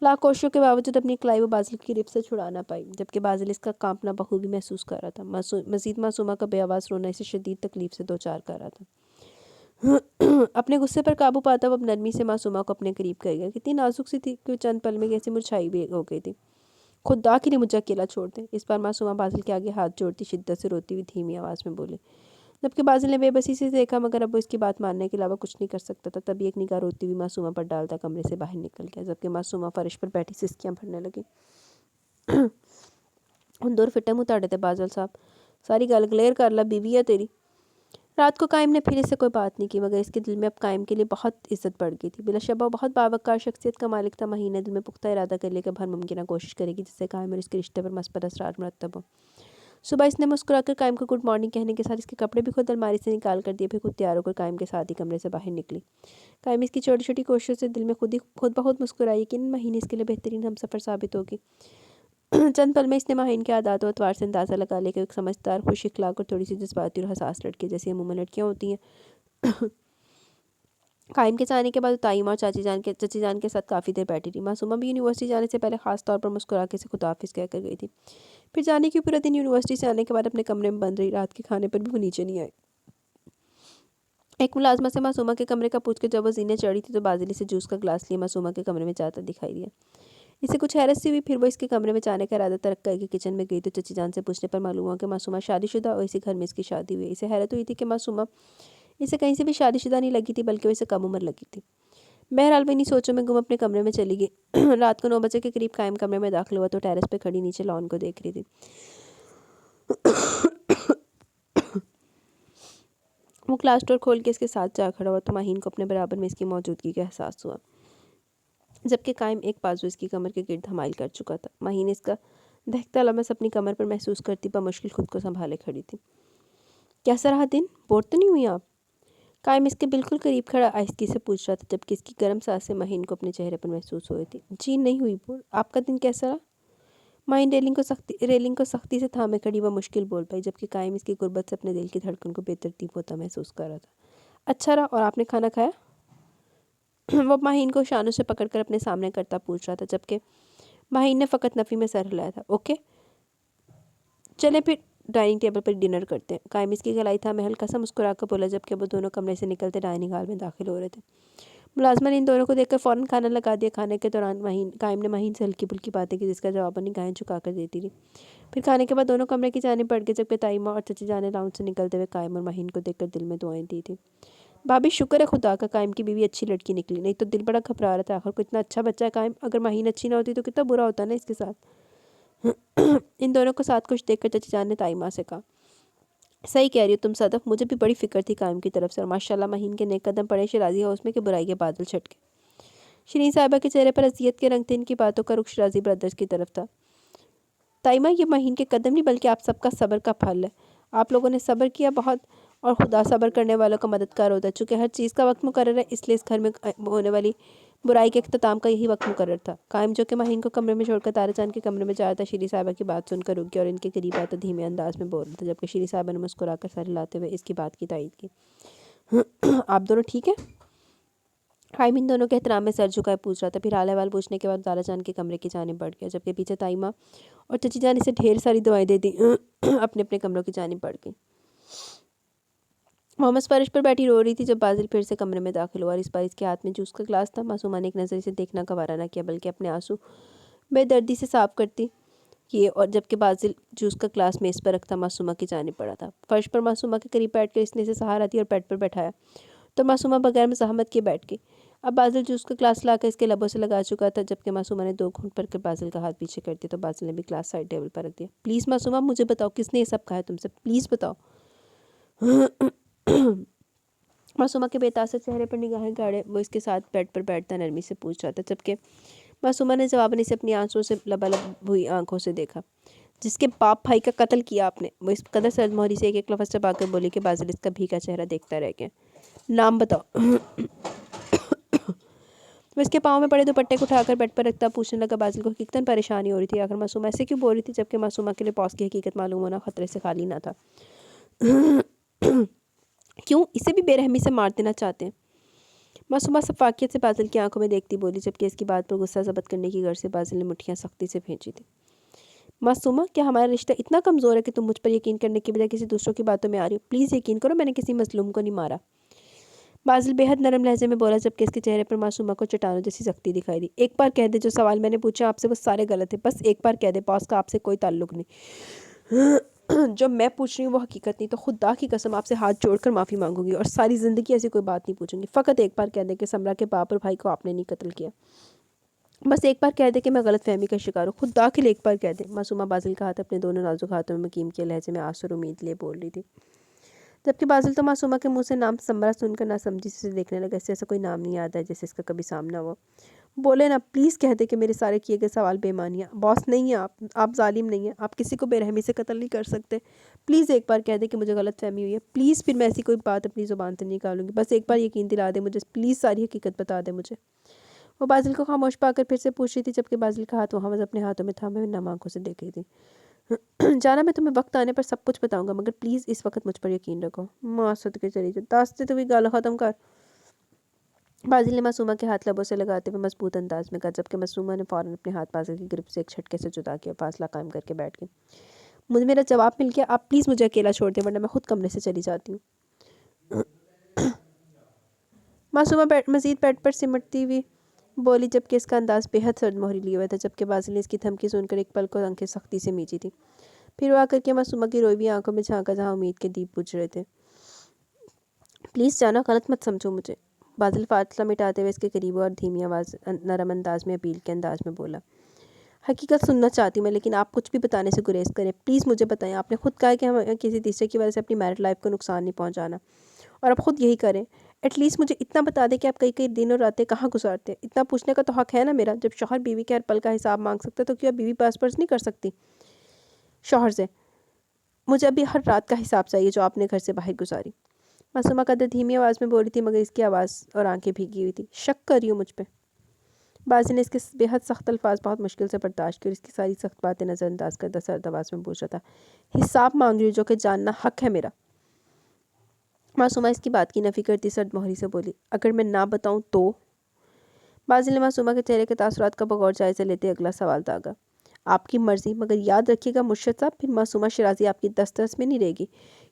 लाख कोशिशों के बावजूद अपनी कलाई वो बाजिल की रिप से छुड़ा ना पाई, जबकि बाजिल इसका कांपना बखूबी महसूस कर रहा था। मजीद मासूमा का बेआवाज़ रोना इसे शदीद तकलीफ से दो चार कर रहा था। अपने गुस्से पर काबू पाता वो अब नरमी से मासूमा को अपने करीब कर गया। कितनी नाजुक सी थी कि चंद पल में कैसी मुरझाई भी हो गई थी। खुदा के लिए मुझे अकेला छोड़ दें। इस बार मासूमा बाजिल के आगे हाथ जोड़ती शिद्दत से रोती हुई धीमी आवाज़ में बोली, जबकि बाजिल ने बेबसी से देखा, मगर अब वो इसकी बात मानने के अलावा कुछ नहीं कर सकता था। तभी एक निगाह रोती हुई मासूमा पर डालता कमरे से बाहर निकल गया, जबकि मासूमा फर्श पर बैठी सिसकियाँ भरने लगी। दूर फिटे मुँह ताड़े थे बाजल साहब, सारी गल क्लियर कर ला, बीवी है तेरी। रात को कायम ने फिर इससे कोई बात नहीं की, मगर इसके दिल में अब कायम के लिए बहुत इज्जत बढ़ गई थी। बिलाशुबा बहुत बावकार शख्सियत का मालिक था। महीने दिल में पुख्ता इरादा कर लेकर भर मुमकिन कोशिश करेगी जिससे कायम और इसके रिश्ते पर मस्बत असरार मरतब हो। सुबह इसने मुस्कुराकर कायम को गुड मॉर्निंग कहने के साथ इसके कपड़े भी खुद अलमारी से निकाल कर दिए, फिर खुद तैयार होकर कायम के साथ ही कमरे से बाहर निकली। कायम इसकी छोटी छोटी कोशिशों से दिल में खुद बहुत मुस्कुराई कि इन महीने इसके लिए बेहतरीन हम सफ़र साबित होगी। चंद पल में इसने माहिन के आदात और अतवार से अंदाज़ा लगा लेकर एक समझदार, खुश इखलाक और थोड़ी सी जज्बाती और हसास लड़की जैसी अमूमन लड़कियाँ होती हैं। कायम के जाने के बाद ताईमा और चची जान के साथ काफ़ी देर बैठी रही। मासूमा भी यूनिवर्सिटी जाने से पहले ख़ास तौर पर मुस्कुरा के से खुदाफिज़ कहकर गई थी। फिर जाने के पूरा दिन यूनिवर्सिटी से आने के बाद अपने कमरे में बंद रही। रात के खाने पर भी वो नीचे नहीं आई। एक मुलाजमा से मासूमा के कमरे का पूछ के जब वो जीने चढ़ी थी तो बाजिली से जूस का गिलास लिए मासूमा के कमरे में जाता दिखाई दिया। اسے کچھ حیرت سی ہوئی، پھر وہ اس کے کمرے میں جانے کا ارادہ ترک کر کے کچن میں گئی تو چچی جان سے پوچھنے پر معلوم ہوا کہ معصومہ شادی شدہ اور اسی گھر میں اس کی شادی ہوئی ہے۔ اسے حیرت ہوئی تھی کہ معصومہ اسے کہیں سے بھی شادی شدہ نہیں لگی تھی، بلکہ وہ اسے کم عمر لگی تھی۔ بہرحال وہ انہیں سوچوں میں گم اپنے کمرے میں چلی گئی۔ رات کو 9 بجے کے قریب قائم کمرے میں داخل ہوا تو ٹیرس پہ کھڑی نیچے لان کو دیکھ رہی تھی۔ وہ کلاس ڈور کھول کے اس کے ساتھ جا کھڑا ہوا تو ماہین کو اپنے برابر میں اس کی موجودگی کا احساس ہوا، جبکہ قائم ایک بازو اس کی کمر کے گرد حمائل کر چکا تھا۔ ماہین اس کا دہکتا لمس اپنی کمر پر محسوس کرتی بمشکل خود کو سنبھالے کھڑی تھی۔ کیسا رہا دن؟ بور تو نہیں ہوئی آپ؟ قائم اس کے بالکل قریب کھڑا آہستگی سے پوچھ رہا تھا، جبکہ اس کی گرم سانسیں ماہین کو اپنے چہرے پر محسوس ہو رہی تھی۔ جی نہیں ہوئی بور، آپ کا دن کیسا رہا؟ ماہین ریلنگ کو سختی سے تھامے کھڑی وہ مشکل بول پائی، جبکہ قائم اس کی غربت سے اپنے دل کی دھڑکن کو بے ترتیب ہوتا محسوس کر رہا تھا۔ اچھا رہا، اور آپ نے کھانا کھایا؟ وہ ماہین کو شانوں سے پکڑ کر اپنے سامنے کرتا پوچھ رہا تھا، جبکہ ماہین نے فقط نفی میں سر ہلایا تھا۔ اوکے چلیں پھر ڈائننگ ٹیبل پر ڈنر کرتے ہیں۔ قائم اس کی گلائی تھا میں ہلکا سا مسکرا کر بولا، جبکہ وہ دونوں کمرے سے نکلتے ڈائننگ ہال میں داخل ہو رہے تھے۔ ملازمہ نے ان دونوں کو دیکھ کر فوراً کھانا لگا دیا۔ کھانے کے دوران قائم نے ماہین سے ہلکی پھلکی باتیں کی، جس کا جواب وہ نگاہیں جھکا کر دیتی رہی۔ پھر کھانے کے بعد دونوں کمرے کی جانب بڑھ گئے، جبکہ تائمہ اور چچی جان نے لاؤنج سے نکلتے ہوئے قائم اور ماہین کو دیکھ کر دل میں دعائیں دی تھیں۔ بھابی شکر ہے خدا کا قائم کی بیوی اچھی لڑکی نکلی، نہیں تو دل بڑا گھبرا رہا تھا، آخر کو اتنا اچھا بچہ ہے قائم، اگر ماہین اچھی نہ ہوتی تو کتنا برا ہوتا نا اس کے ساتھ۔ ان دونوں کو ساتھ کچھ دیکھ کر چچی جان نے تائمہ سے کہا، صحیح کہہ رہی ہو تم صدف، مجھے بھی بڑی فکر تھی قائم کی طرف سے، اور ماشاءاللہ ماہین کے نیک قدم پڑے شیرازی ہاؤس میں کہ برائی کے بادل چھٹ گئے۔ شیرین صاحبہ کے چہرے پر اذیت کے رنگ تھے، ان کی باتوں کا رخ شیرازی برادرز کی طرف تھا۔ تائمہ یہ ماہین کے قدم نہیں بلکہ آپ سب کا صبر کا پھل ہے، آپ لوگوں نے صبر کیا بہت، اور خدا صبر کرنے والوں کا مددگار ہوتا ہے۔ چونکہ ہر چیز کا وقت مقرر ہے، اس لیے اس گھر میں ہونے والی برائی کے اختتام کا یہی وقت مقرر تھا۔ قائم جو کہ ماہین کو کمرے میں چھوڑ کر طارق جان کے کمرے میں جا رہا تھا، شیریں صاحبہ کی بات سن کر رک گیا اور ان کے قریب آتا دھیمے انداز میں بول رہا تھا، جبکہ شیریں صاحبہ نے مسکرا کر سر ہلاتے ہوئے اس کی بات کی تائید کی۔ آپ دونوں ٹھیک ہیں؟ قائم ان دونوں کے احترام میں سر جھکائے پوچھ رہا تھا، پھر حال احوال پوچھنے کے بعد طارق جان کے کمرے کی جانب بڑھ گیا، جبکہ پیچھے تائمہ اور چچی جان اسے ڈھیر ساری دعائیں دے دی اپنے اپنے کمروں کی جانب بڑھ گئی۔ محمد فرش پر بیٹھی رو رہی تھی جب بازل پھر سے کمرے میں داخل ہوا، اور اس بار اس کے ہاتھ میں جوس کا گلاس تھا۔ معصومہ نے ایک نظر اسے دیکھنا گوارا نہ کیا، بلکہ اپنے آنسو بے دردی سے صاف کرتی کیے، اور جبکہ بازل جوس کا گلاس میز پر رکھتا معصومہ کی جانب پڑا تھا۔ فرش پر معصومہ کے قریب بیٹھ کر اس نے اسے سہارا دیا اور بیڈ پر بیٹھایا تو معصومہ بغیر مزاحمت کیے بیٹھ گئی۔ اب بازل جوس کا گلاس لا کر اس کے لبوں سے لگا چکا تھا، جبکہ معصومہ نے 2 گھونٹ بھر کر بازل کا ہاتھ پیچھے کر دیا تو بازل نے بھی گلاس سائڈ ٹیبل پر رکھ دیا۔ پلیز معصومہ مجھے بتاؤ کس نے یہ سب کہا ہے تم سے، پلیز بتاؤ۔ معصومہ کے بے تاثر چہرے پر نگاہیں گاڑے وہ اس کے ساتھ بیڈ پر بیٹھتا نرمی سے پوچھ رہا تھا، جبکہ معصومہ نے جواباً اسے اپنی آنسوں سے لبالب ہوئی آنکھوں سے دیکھا۔ جس کے باپ بھائی کا قتل کیا آپ نے، وہ اس قدر سرد مہری سے ایک ایک لفظ چبا کر بولی کہ بازل اس کا بھیگا چہرہ دیکھتا رہ گیا۔ نام بتاؤ۔ وہ اس کے پاؤں میں پڑے دوپٹے کو اٹھا کر بیڈ پر رکھتا پوچھنے لگا۔ بازل کو حقیقتاً پریشانی ہو رہی تھی، آخر معصومہ ایسے کیوں بول رہی تھی، جبکہ معصومہ کے لیے پاس کی حقیقت معلوم ہونا خطرے سے خالی نہ تھا۔ کیوں اسے بھی بے رحمی سے مار دینا چاہتے ہیں؟ معصومہ شفافیت سے بازل کی آنکھوں میں دیکھتی بولی، جبکہ اس کی بات پر غصہ ضبط کرنے کی غرض سے بازل نے مٹھیاں سختی سے بھینچی تھی۔ معصومہ کیا ہمارا رشتہ اتنا کمزور ہے کہ تم مجھ پر یقین کرنے کی بجائے کسی دوسروں کی باتوں میں آ رہی ہو؟ پلیز یقین کرو میں نے کسی مظلوم کو نہیں مارا، بازل بے حد نرم لہجے میں بولا، جبکہ اس کے چہرے پر معصومہ کو چٹانوں جیسی سختی دکھائی دی۔ ایک بار کہہ دے جو سوال میں نے پوچھا آپ سے وہ سارے غلط ہیں، بس ایک بار کہہ دے باس کا آپ سے کوئی تعلق نہیں، جو میں پوچھ رہی ہوں وہ حقیقت نہیں، تو خدا کی قسم آپ سے ہاتھ جوڑ کر معافی مانگوں گی اور ساری زندگی ایسی کوئی بات نہیں پوچھوں گی۔ فقط ایک بار کہہ دے کہ سمرا کے باپ اور بھائی کو آپ نے نہیں قتل کیا، بس ایک بار کہہ دے کہ میں غلط فہمی کا شکار ہوں، خدا کے لیے ایک بار کہہ دے۔ معصومہ بازل کا ہاتھ اپنے دونوں نازک ہاتھوں میں مقیم کیے لہجے میں آس اور امید لیے بول رہی تھی، جبکہ بازل تو معصومہ کے منہ سے نام سمرا سن کر نہ سمجھی سے دیکھنے لگا، اس سے ایسا کوئی نام نہیں یاد ہے جیسے اس کا کبھی سامنا ہوا۔ بولے نا پلیز کہہ دے کہ میرے سارے کیے گئے سوال بے معنی ہیں، باس نہیں ہیں آپ ظالم نہیں ہیں، آپ کسی کو بے رحمی سے قتل نہیں کر سکتے، پلیز ایک بار کہہ دے کہ مجھے غلط فہمی ہوئی ہے، پلیز پھر میں ایسی کوئی بات اپنی زبان سے نہیں نکالوں گی، بس ایک بار یقین دلا دے مجھے، پلیز ساری حقیقت بتا دے مجھے۔ وہ بازل کو خاموش پا کر پھر سے پوچھ رہی تھی، جبکہ بازل کا ہاتھ محمد اپنے ہاتھوں میں تھامے ہوئے نم آنکھوں سے دیکھ رہی تھی۔ جانا میں تمہیں وقت آنے پر سب کچھ بتاؤں گا، مگر پلیز اس وقت مجھ پر یقین رکھو۔ ماں صدقے چلی جو داستے تو بھی گالا ختم کر، بازل نے معصومہ کے ہاتھ لبوں سے لگاتے ہوئے مضبوط انداز میں کہا، جبکہ معصومہ نے فوراً اپنے ہاتھ بازل کی گرفت سے ایک جھٹکے سے جدا کیا، فاصلہ قائم کر کے بیٹھ گئی۔ مجھے میرا جواب مل گیا، آپ پلیز مجھے اکیلا چھوڑ دیں ورنہ میں خود کمرے سے چلی جاتی ہوں۔ معصومہ مزید بیڈ پر سمٹتی ہوئی बोली, जबकि इसका अंदाज़ बेहद सर्द मोहरी लिए हुआ था। जबकि बाज़िल ने इसकी धमकी सुनकर एक पल को आंखें सख्ती से मींची थी। फिर वो आकर के मासूमा की रोई हुई आंखों में झांका जहाँ उम्मीद के दीप बुझ रहे थे। प्लीज़ जाना, गलत मत समझो मुझे। बाज़िल फासला मिटाते हुए इसके करीब और धीमी आवाज़ नरम अंदाज में अपील के अंदाज में बोला, हकीकत सुनना चाहती हूँ मैं, लेकिन आप कुछ भी बताने से गुरेज करें। प्लीज़ मुझे बताएं। आपने खुद कहा है कि हम किसी तीसरे की वजह से अपनी मैरिड लाइफ को नुकसान नहीं पहुँचाना, और अब खुद यही करें। एटलीस्ट मुझे इतना बता दें कि आप कई कई दिन और रातें कहाँ गुजारते हैं। इतना पूछने का तो हक है ना मेरा। जब शौहर बीवी के हर पल का हिसाब मांग सकता तो क्या बीवी पास पर्स नहीं कर सकती शौहर से? मुझे अभी हर रात का हिसाब चाहिए जो आपने घर से बाहर गुजारी। मासूमा कदर धीमी आवाज़ में बोली थी, मगर इसकी आवाज़ और आंखें भीगी हुई थी। शक कर रही हूँ मुझ पे? बाजी ने इसके बेहद सख्त अल्फाज बहुत मुश्किल से बर्दाश्त की और इसकी सारी सख्त बातें नज़रअंदाज करता सर्द आवाज़ में पूछ रहा था, हिसाब मांग रही हूँ जो कि जानना हक है मेरा। मासूमा इसकी बात की नफ़ी करती सर्द मोहरी से बोली, अगर मैं ना बताऊँ तो? बाजी ने मासूमा के चेहरे के तासुरात का बगौर जायज़ा लेते अगला सवाल दागा, आपकी मर्ज़ी, मगर याद रखिएगा मुर्शद साहब, फिर मासूमा शिराजी आपकी दस्तरस में नहीं रहेगी,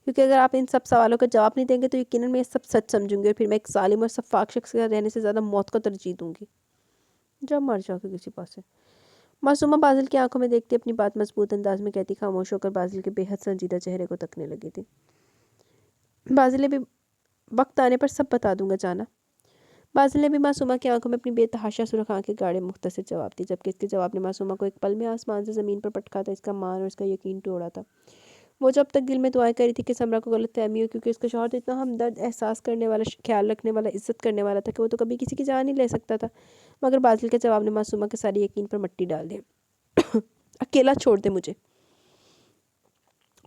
क्योंकि अगर आप इन सब सवालों का जवाब नहीं देंगे तो यकीनन मैं ये सब सच समझूंगी और फिर मैं एक जालिम और शफ़ाक शख्स के रहने से ज़्यादा मौत को तरजीह दूंगी। जब मर जाओगे किसी पास से। मासूमा बाजिल की आंखों में देखती अपनी बात मजबूत अंदाज में कहती, खामोश होकर बाजिल के बेहद संजीदा चेहरे को तकने लगी थी। बाजिल ने भी वक्त आने पर सब बता दूंगा जाना। बाजिल ने भी मासूमा की आंखों में अपनी बेतहाशा सुरख आंखें गाड़े मुख्तसर जवाब दी, जबकि इसके जवाब ने मासूमा को एक पल में आसमान से ज़मीन पर पटका था। इसका मान और इसका यकीन तोड़ा था। वो जब तक दिल में दुआएं करी थी कि समरा को गलत फहमी हो, क्योंकि उसका शौहर तो इतना हमदर्द, एहसास करने वाला, ख्याल रखने वाला, इज्जत करने वाला था कि वो तो कभी किसी की जान नहीं ले सकता था। मगर बाजिल के जवाब ने मासूमा के सारे यकीन पर मट्टी डाल दी। अकेला छोड़ दे मुझे।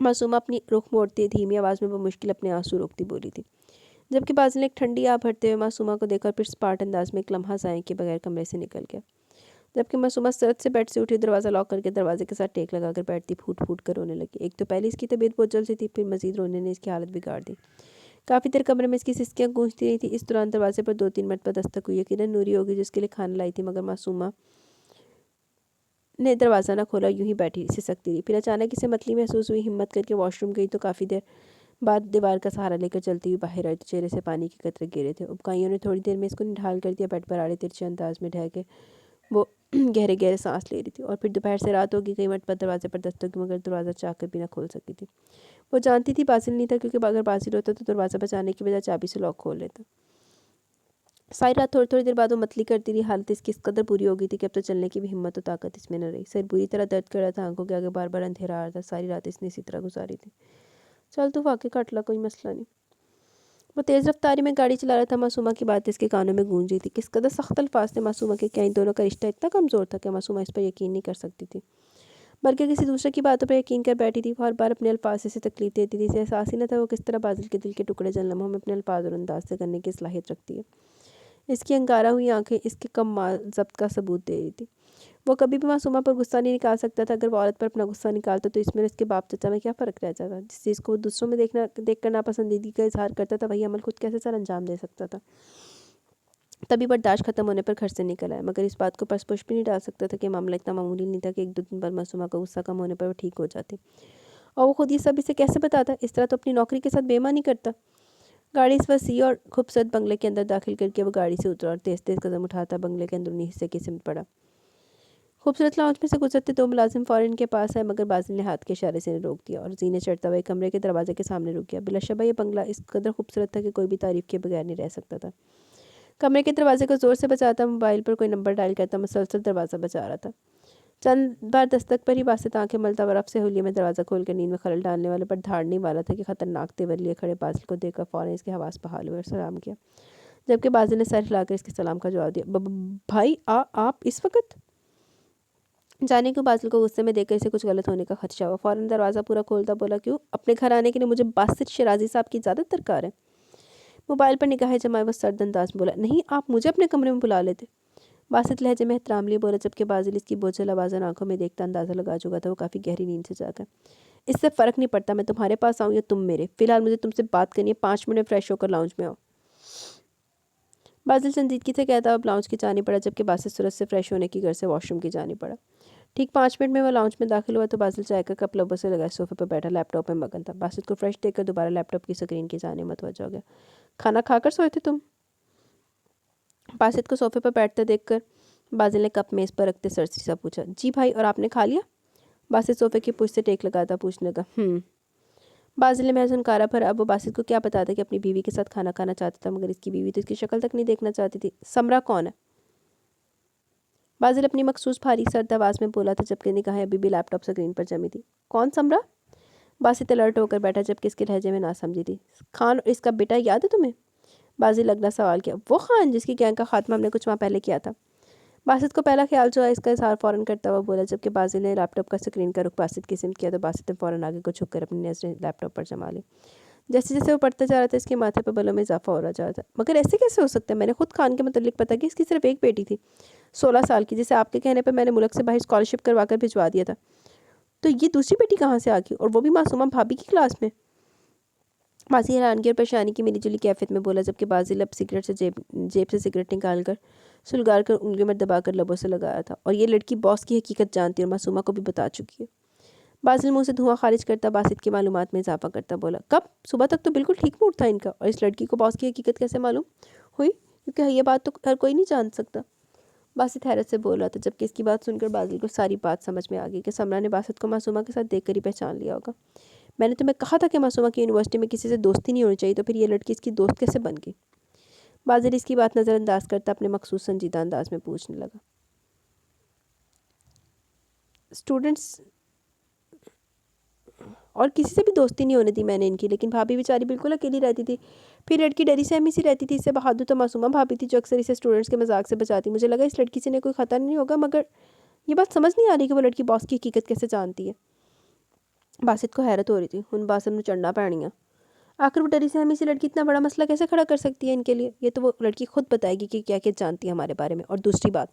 मासूमा अपनी रुख मोड़ती धीमी आवाज़ में वो मुश्किल अपने आंसू रोकती बोली थी, जबकि बाजिल ने एक ठंडी आ भरते हुए मासूमा को देखकर फिर स्पार्ट अंदाज में एक लम्हा ज़ाय के बगैर कमरे से निकल गया। जबकि मासूमा सरद से बेड से उठी, दरवाज़ा लॉक करके दरवाजे के साथ टेक लगाकर बैठती फूट फूट कर रोने लगी। एक तो पहले इसकी तबीयत बहुत जल्द सी थी, फिर मजीद रोने ने इसकी हालत बिगाड़ दी। काफ़ी देर कमरे में इसकी सिसकियाँ गूंजती रही थी। इस दौरान दरवाजे पर 2-3 मरतबा दस्तक हुई। यकीनन नूरी होगी जिसके लिए खाना लाई थी, मगर मासूमा ने दरवाज़ा ना खोला, यूं ही बैठी सिसकती रही। फिर अचानक इसे मतली महसूस हुई। हिम्मत करके वॉशरूम गई तो काफ़ी देर बाद दीवार का सहारा लेकर चलती हुई बाहर आई तो चेहरे से पानी के कतरे गिरे थे। उपकाइयों ने थोड़ी देर में इसको निढाल कर दिया। बेड पर आड़े तिरछे अंदाज में ढह के वो गहरे गहरे सांस ले रही थी। और फिर दोपहर से रात होगी। कई मरतबा दरवाजे पर दस्तक की, मगर दरवाज़ा चाह कर भी ना खोल सकी थी। वो जानती थी बासिल नहीं था, क्योंकि अगर बासिल होता तो दरवाज़ा बचाने की बजाय चाबी से लॉक खोल लेता। सारी रात थोड़ी थोड़ी देर बाद वो मतली करती रही। हालत इसकी इस कदर बुरी हो गई थी कि अब तो चलने की भी हिम्मत और ताकत इसमें न रही। सिर बुरी तरह दर्द कर रहा था, आंखों के आगे बार बार अंधेरा आ रहा था। सारी रात इसने इसी तरह गुजारी थी। चल तू वाकई काट ला, कोई मसला नहीं। वो तेज़ रफ्तारी में गाड़ी चला रहा था। मासूमा की बात इसके कानों में गूंज रही थी। किस कदर सख्त अल्फाज थे मासूमा के। क्या इन दोनों का रिश्ता इतना कमज़ोर था कि मासूमा इस पर यकीन नहीं कर सकती थी, बल्कि किसी दूसरे की बातों पर यकीन कर बैठी थी। हर बार अपने अल्फाज से तकलीफ देती थी। इसे एहसास ही न था वो किस तरह बाजिल के दिल के टुकड़े चंद लम्हों में अपने अल्फाज और अंदाज से करने की सलाहियत रखती है। इसकी अंगारा हुई आंखें इसके कम माल जब्त का सबूत दे रही थी। वो कभी भी मासूमा पर गुस्सा नहीं निकाल सकता था। अगर वो औरत पर अपना गुस्सा निकालता तो इसमें इसके बाप चचा में क्या फ़र्क रह जाता? जिस चीज़ को वो दूसरों में देखकर नापसंदीदगी का इजहार करता था, वही अमल खुद कैसे सर अंजाम दे सकता था? तभी बर्दाश्त खत्म होने पर घर से निकल आया, मगर इस बात को परस्पुश भी नहीं डाल सकता था कि मामला इतना मामूली नहीं था कि 1-2 दिन बाद मासूमा का गुस्सा कम होने पर वो ठीक हो जाती। और वो खुद ये सब इसे कैसे बताता? इस तरह तो अपनी नौकरी के साथ बेईमानी करता। गाड़ी इस वसी और खूबसूरत बंगले के अंदर दाखिल करके वो गाड़ी से उतरा और तेज़ तेज़ कदम उठाता बंगले के अंदरूनी हिस्से की सिमट पड़ा। खूबसूरत लाउंज में से गुजरते 2 मुलाजिम फ़ौरन इनके पास आए, मगर बाजिल ने हाथ के इशारे से इन्हें रोक दिया और जीने चढ़ता हुआ कमरे के दरवाजे के सामने रुक गया। बिलाशुबा ये बंगला इस कदर खूबसूरत था कि कोई भी तारीफ के बगैर नहीं रह सकता था। कमरे के दरवाजे को ज़ोर से बजाता, मोबाइल पर कोई नंबर डायल करता, मुसलसल दरवाज़ा बजा रहा था। चंद बार दस्तक पर ही बासित आंखें मलता बर्फ से हुलिये में दरवाज़ा खोलकर नींद में खलल डालने वाले पर धाड़ने वाला था कि खतरनाक तेवर लिए खड़े बाजिल को देखकर फ़ौरन इसके हवास बहाल हुए और सलाम किया, जबकि बाजिल ने सर हिलाकर इसके सलाम का जवाब दिया। भाई आप इस वक्त? जाने को बाजिल को गुस्से में देखकर इसे कुछ गलत होने का खदशा हुआ। फ़ौरन दरवाज़ा पूरा खोलता बोला, क्यों? अपने घर आने के लिए मुझे बासित शिराजी साहब की इजाज़त दरकार है। मोबाइल पर निगाहें जमाए वो सर्द अंदाज में बोला, नहीं, आप मुझे अपने कमरे में बुला लेते। बासित लहजे में एहतराम लिए बोला, जबकि बाजिल इसकी बोझल आवाज़ आंखों में देखता अंदाज़ा लगा चुका था वो काफ़ी गहरी नींद से जागा। इससे फ़र्क नहीं पड़ता मैं तुम्हारे पास आऊँ या तुम मेरे। फ़िलहाल मुझे तुमसे बात करनी है। 5 मिनट में फ्रेश होकर लाउंज में आओ। बाजिल संजीदगी से कहता हुआ लाउंज की जानी पड़ा, जबकि बासित सूरज से फ्रेश होने की घर से वॉशरूम की जानी पड़ा। ठीक 5 मिनट में वो लाउंज में दाखिल हुआ तो बासिल चाय का कप लबों से लगाए सोफे पर बैठा लैपटॉप में मगन था। बासित को फ्रेश देखकर दोबारा लैपटॉप की स्क्रीन की जाने मतवज्जा हो गया। खाना खाकर सोए थे तुम? बासित को सोफे पर बैठते देखकर बासिल ने कप मेज़ पर रखते सरसरी सा पूछा, जी भाई, और आपने खा लिया? बासित सोफे की पूछ से टेक लगाता पूछने लगा, बासिल ने महज नकारा भरा। अब वो बासित को क्या बताता कि अपनी बीवी के साथ खाना खाना चाहता था, मगर इसकी बीवी तो इसकी शक्ल तक नहीं देखना चाहती थी। समरा कौन है? बासिल अपनी मखसूस भारी सर्द आवाज़ में बोला था, जबकि निगाहें अभी भी लैपटॉप स्क्रीन पर जमी थी। कौन समरा? बासित अलर्ट होकर बैठा, जबकि इसके लहजे में ना समझी थी। खान और इसका बेटा याद है तुम्हें? बासिल अगला सवाल किया। वो खान जिसकी गैंग का खात्मा हमने कुछ माह पहले किया था। बासित को पहला ख्याल जो है इसका इजहार फ़ौरन करता हुआ बोला, जबकि बासिल ने लैपटॉप का स्क्रीन का रुख बासित की सिमत किया तो बासित ने फ़ौरन आगे को झुककर अपनी नज़रें लैपटॉप पर जमा ली। जैसे जैसे वो पढ़ता जा रहा था इसके माथे पर बलों में इजाफा हो रहा जा रहा था। मगर ऐसे कैसे हो सकता है? मैंने खुद खान के मतलब पता कि इसकी सिर्फ एक बेटी थी, 16 साल की, जिसे आपके कहने पर मैंने मुल्क से बाहर स्कॉलरशिप करवा कर भिजवा दिया था। तो ये दूसरी बेटी कहाँ से आ गई, और वो भी मासूमा भाभी की क्लास में? बासिल हैरानगी और परेशानी की मिली जुली कैफियत में बोला, जबकि बासिल अब सिगरेट से जेब से सिगरेट निकाल कर सुलगार कर उंगलियों में दबाकर लबों से लगाया था। और ये लड़की बॉस की हकीकत जानती है और मासूमा को भी बता चुकी है। बासिल मुंह से धुआं खारिज करता बासित की मालूमात में इजाफा करता बोला, कब? सुबह तक तो बिल्कुल ठीक मूड था इनका, और इस लड़की को बॉस की हकीकत कैसे मालूम हुई? क्योंकि ये बात तो हर कोई नहीं जान सकता। बासित हैरत से बोल रहा था, जबकि इसकी बात सुनकर बासिल को सारी बात समझ में आ गई कि समरा ने बासित को मासूमा के साथ देखकर ही पहचान लिया होगा। मैंने तुम्हें कहा था कि मासूमा की यूनिवर्सिटी में किसी से दोस्ती नहीं होनी चाहिए, तो फिर ये लड़की इसकी दोस्त कैसे बन गई? बासिल इसकी बात नज़रअंदाज करता अपने मखसूस संजीदा अंदाज में पूछने लगा। स्टूडेंट्स और किसी से भी दोस्ती नहीं होने दी मैंने इनकी, लेकिन भाभी बेचारी बिल्कुल अकेली रहती थी। फिर लड़की डरी सहमी सी रहती थी। इससे बहादुर तो मासूमा भाभी थी, जो अक्सर इसे स्टूडेंट्स के मजाक से बचाती। मुझे लगा इस लड़की से ने कोई खतरा नहीं होगा, मगर ये बात समझ नहीं आ रही कि वो लड़की बॉस की हकीकत कैसे जानती है। बासित को हैरत हो रही थी। उन बासित में चढ़ना पैणियाँ, आखिर वो डरी सहमी सी लड़की इतना बड़ा मसला कैसे खड़ा कर सकती है इनके लिए? ये तो वो लड़की खुद बताएगी कि क्या क्या जानती है हमारे बारे में। और दूसरी बात,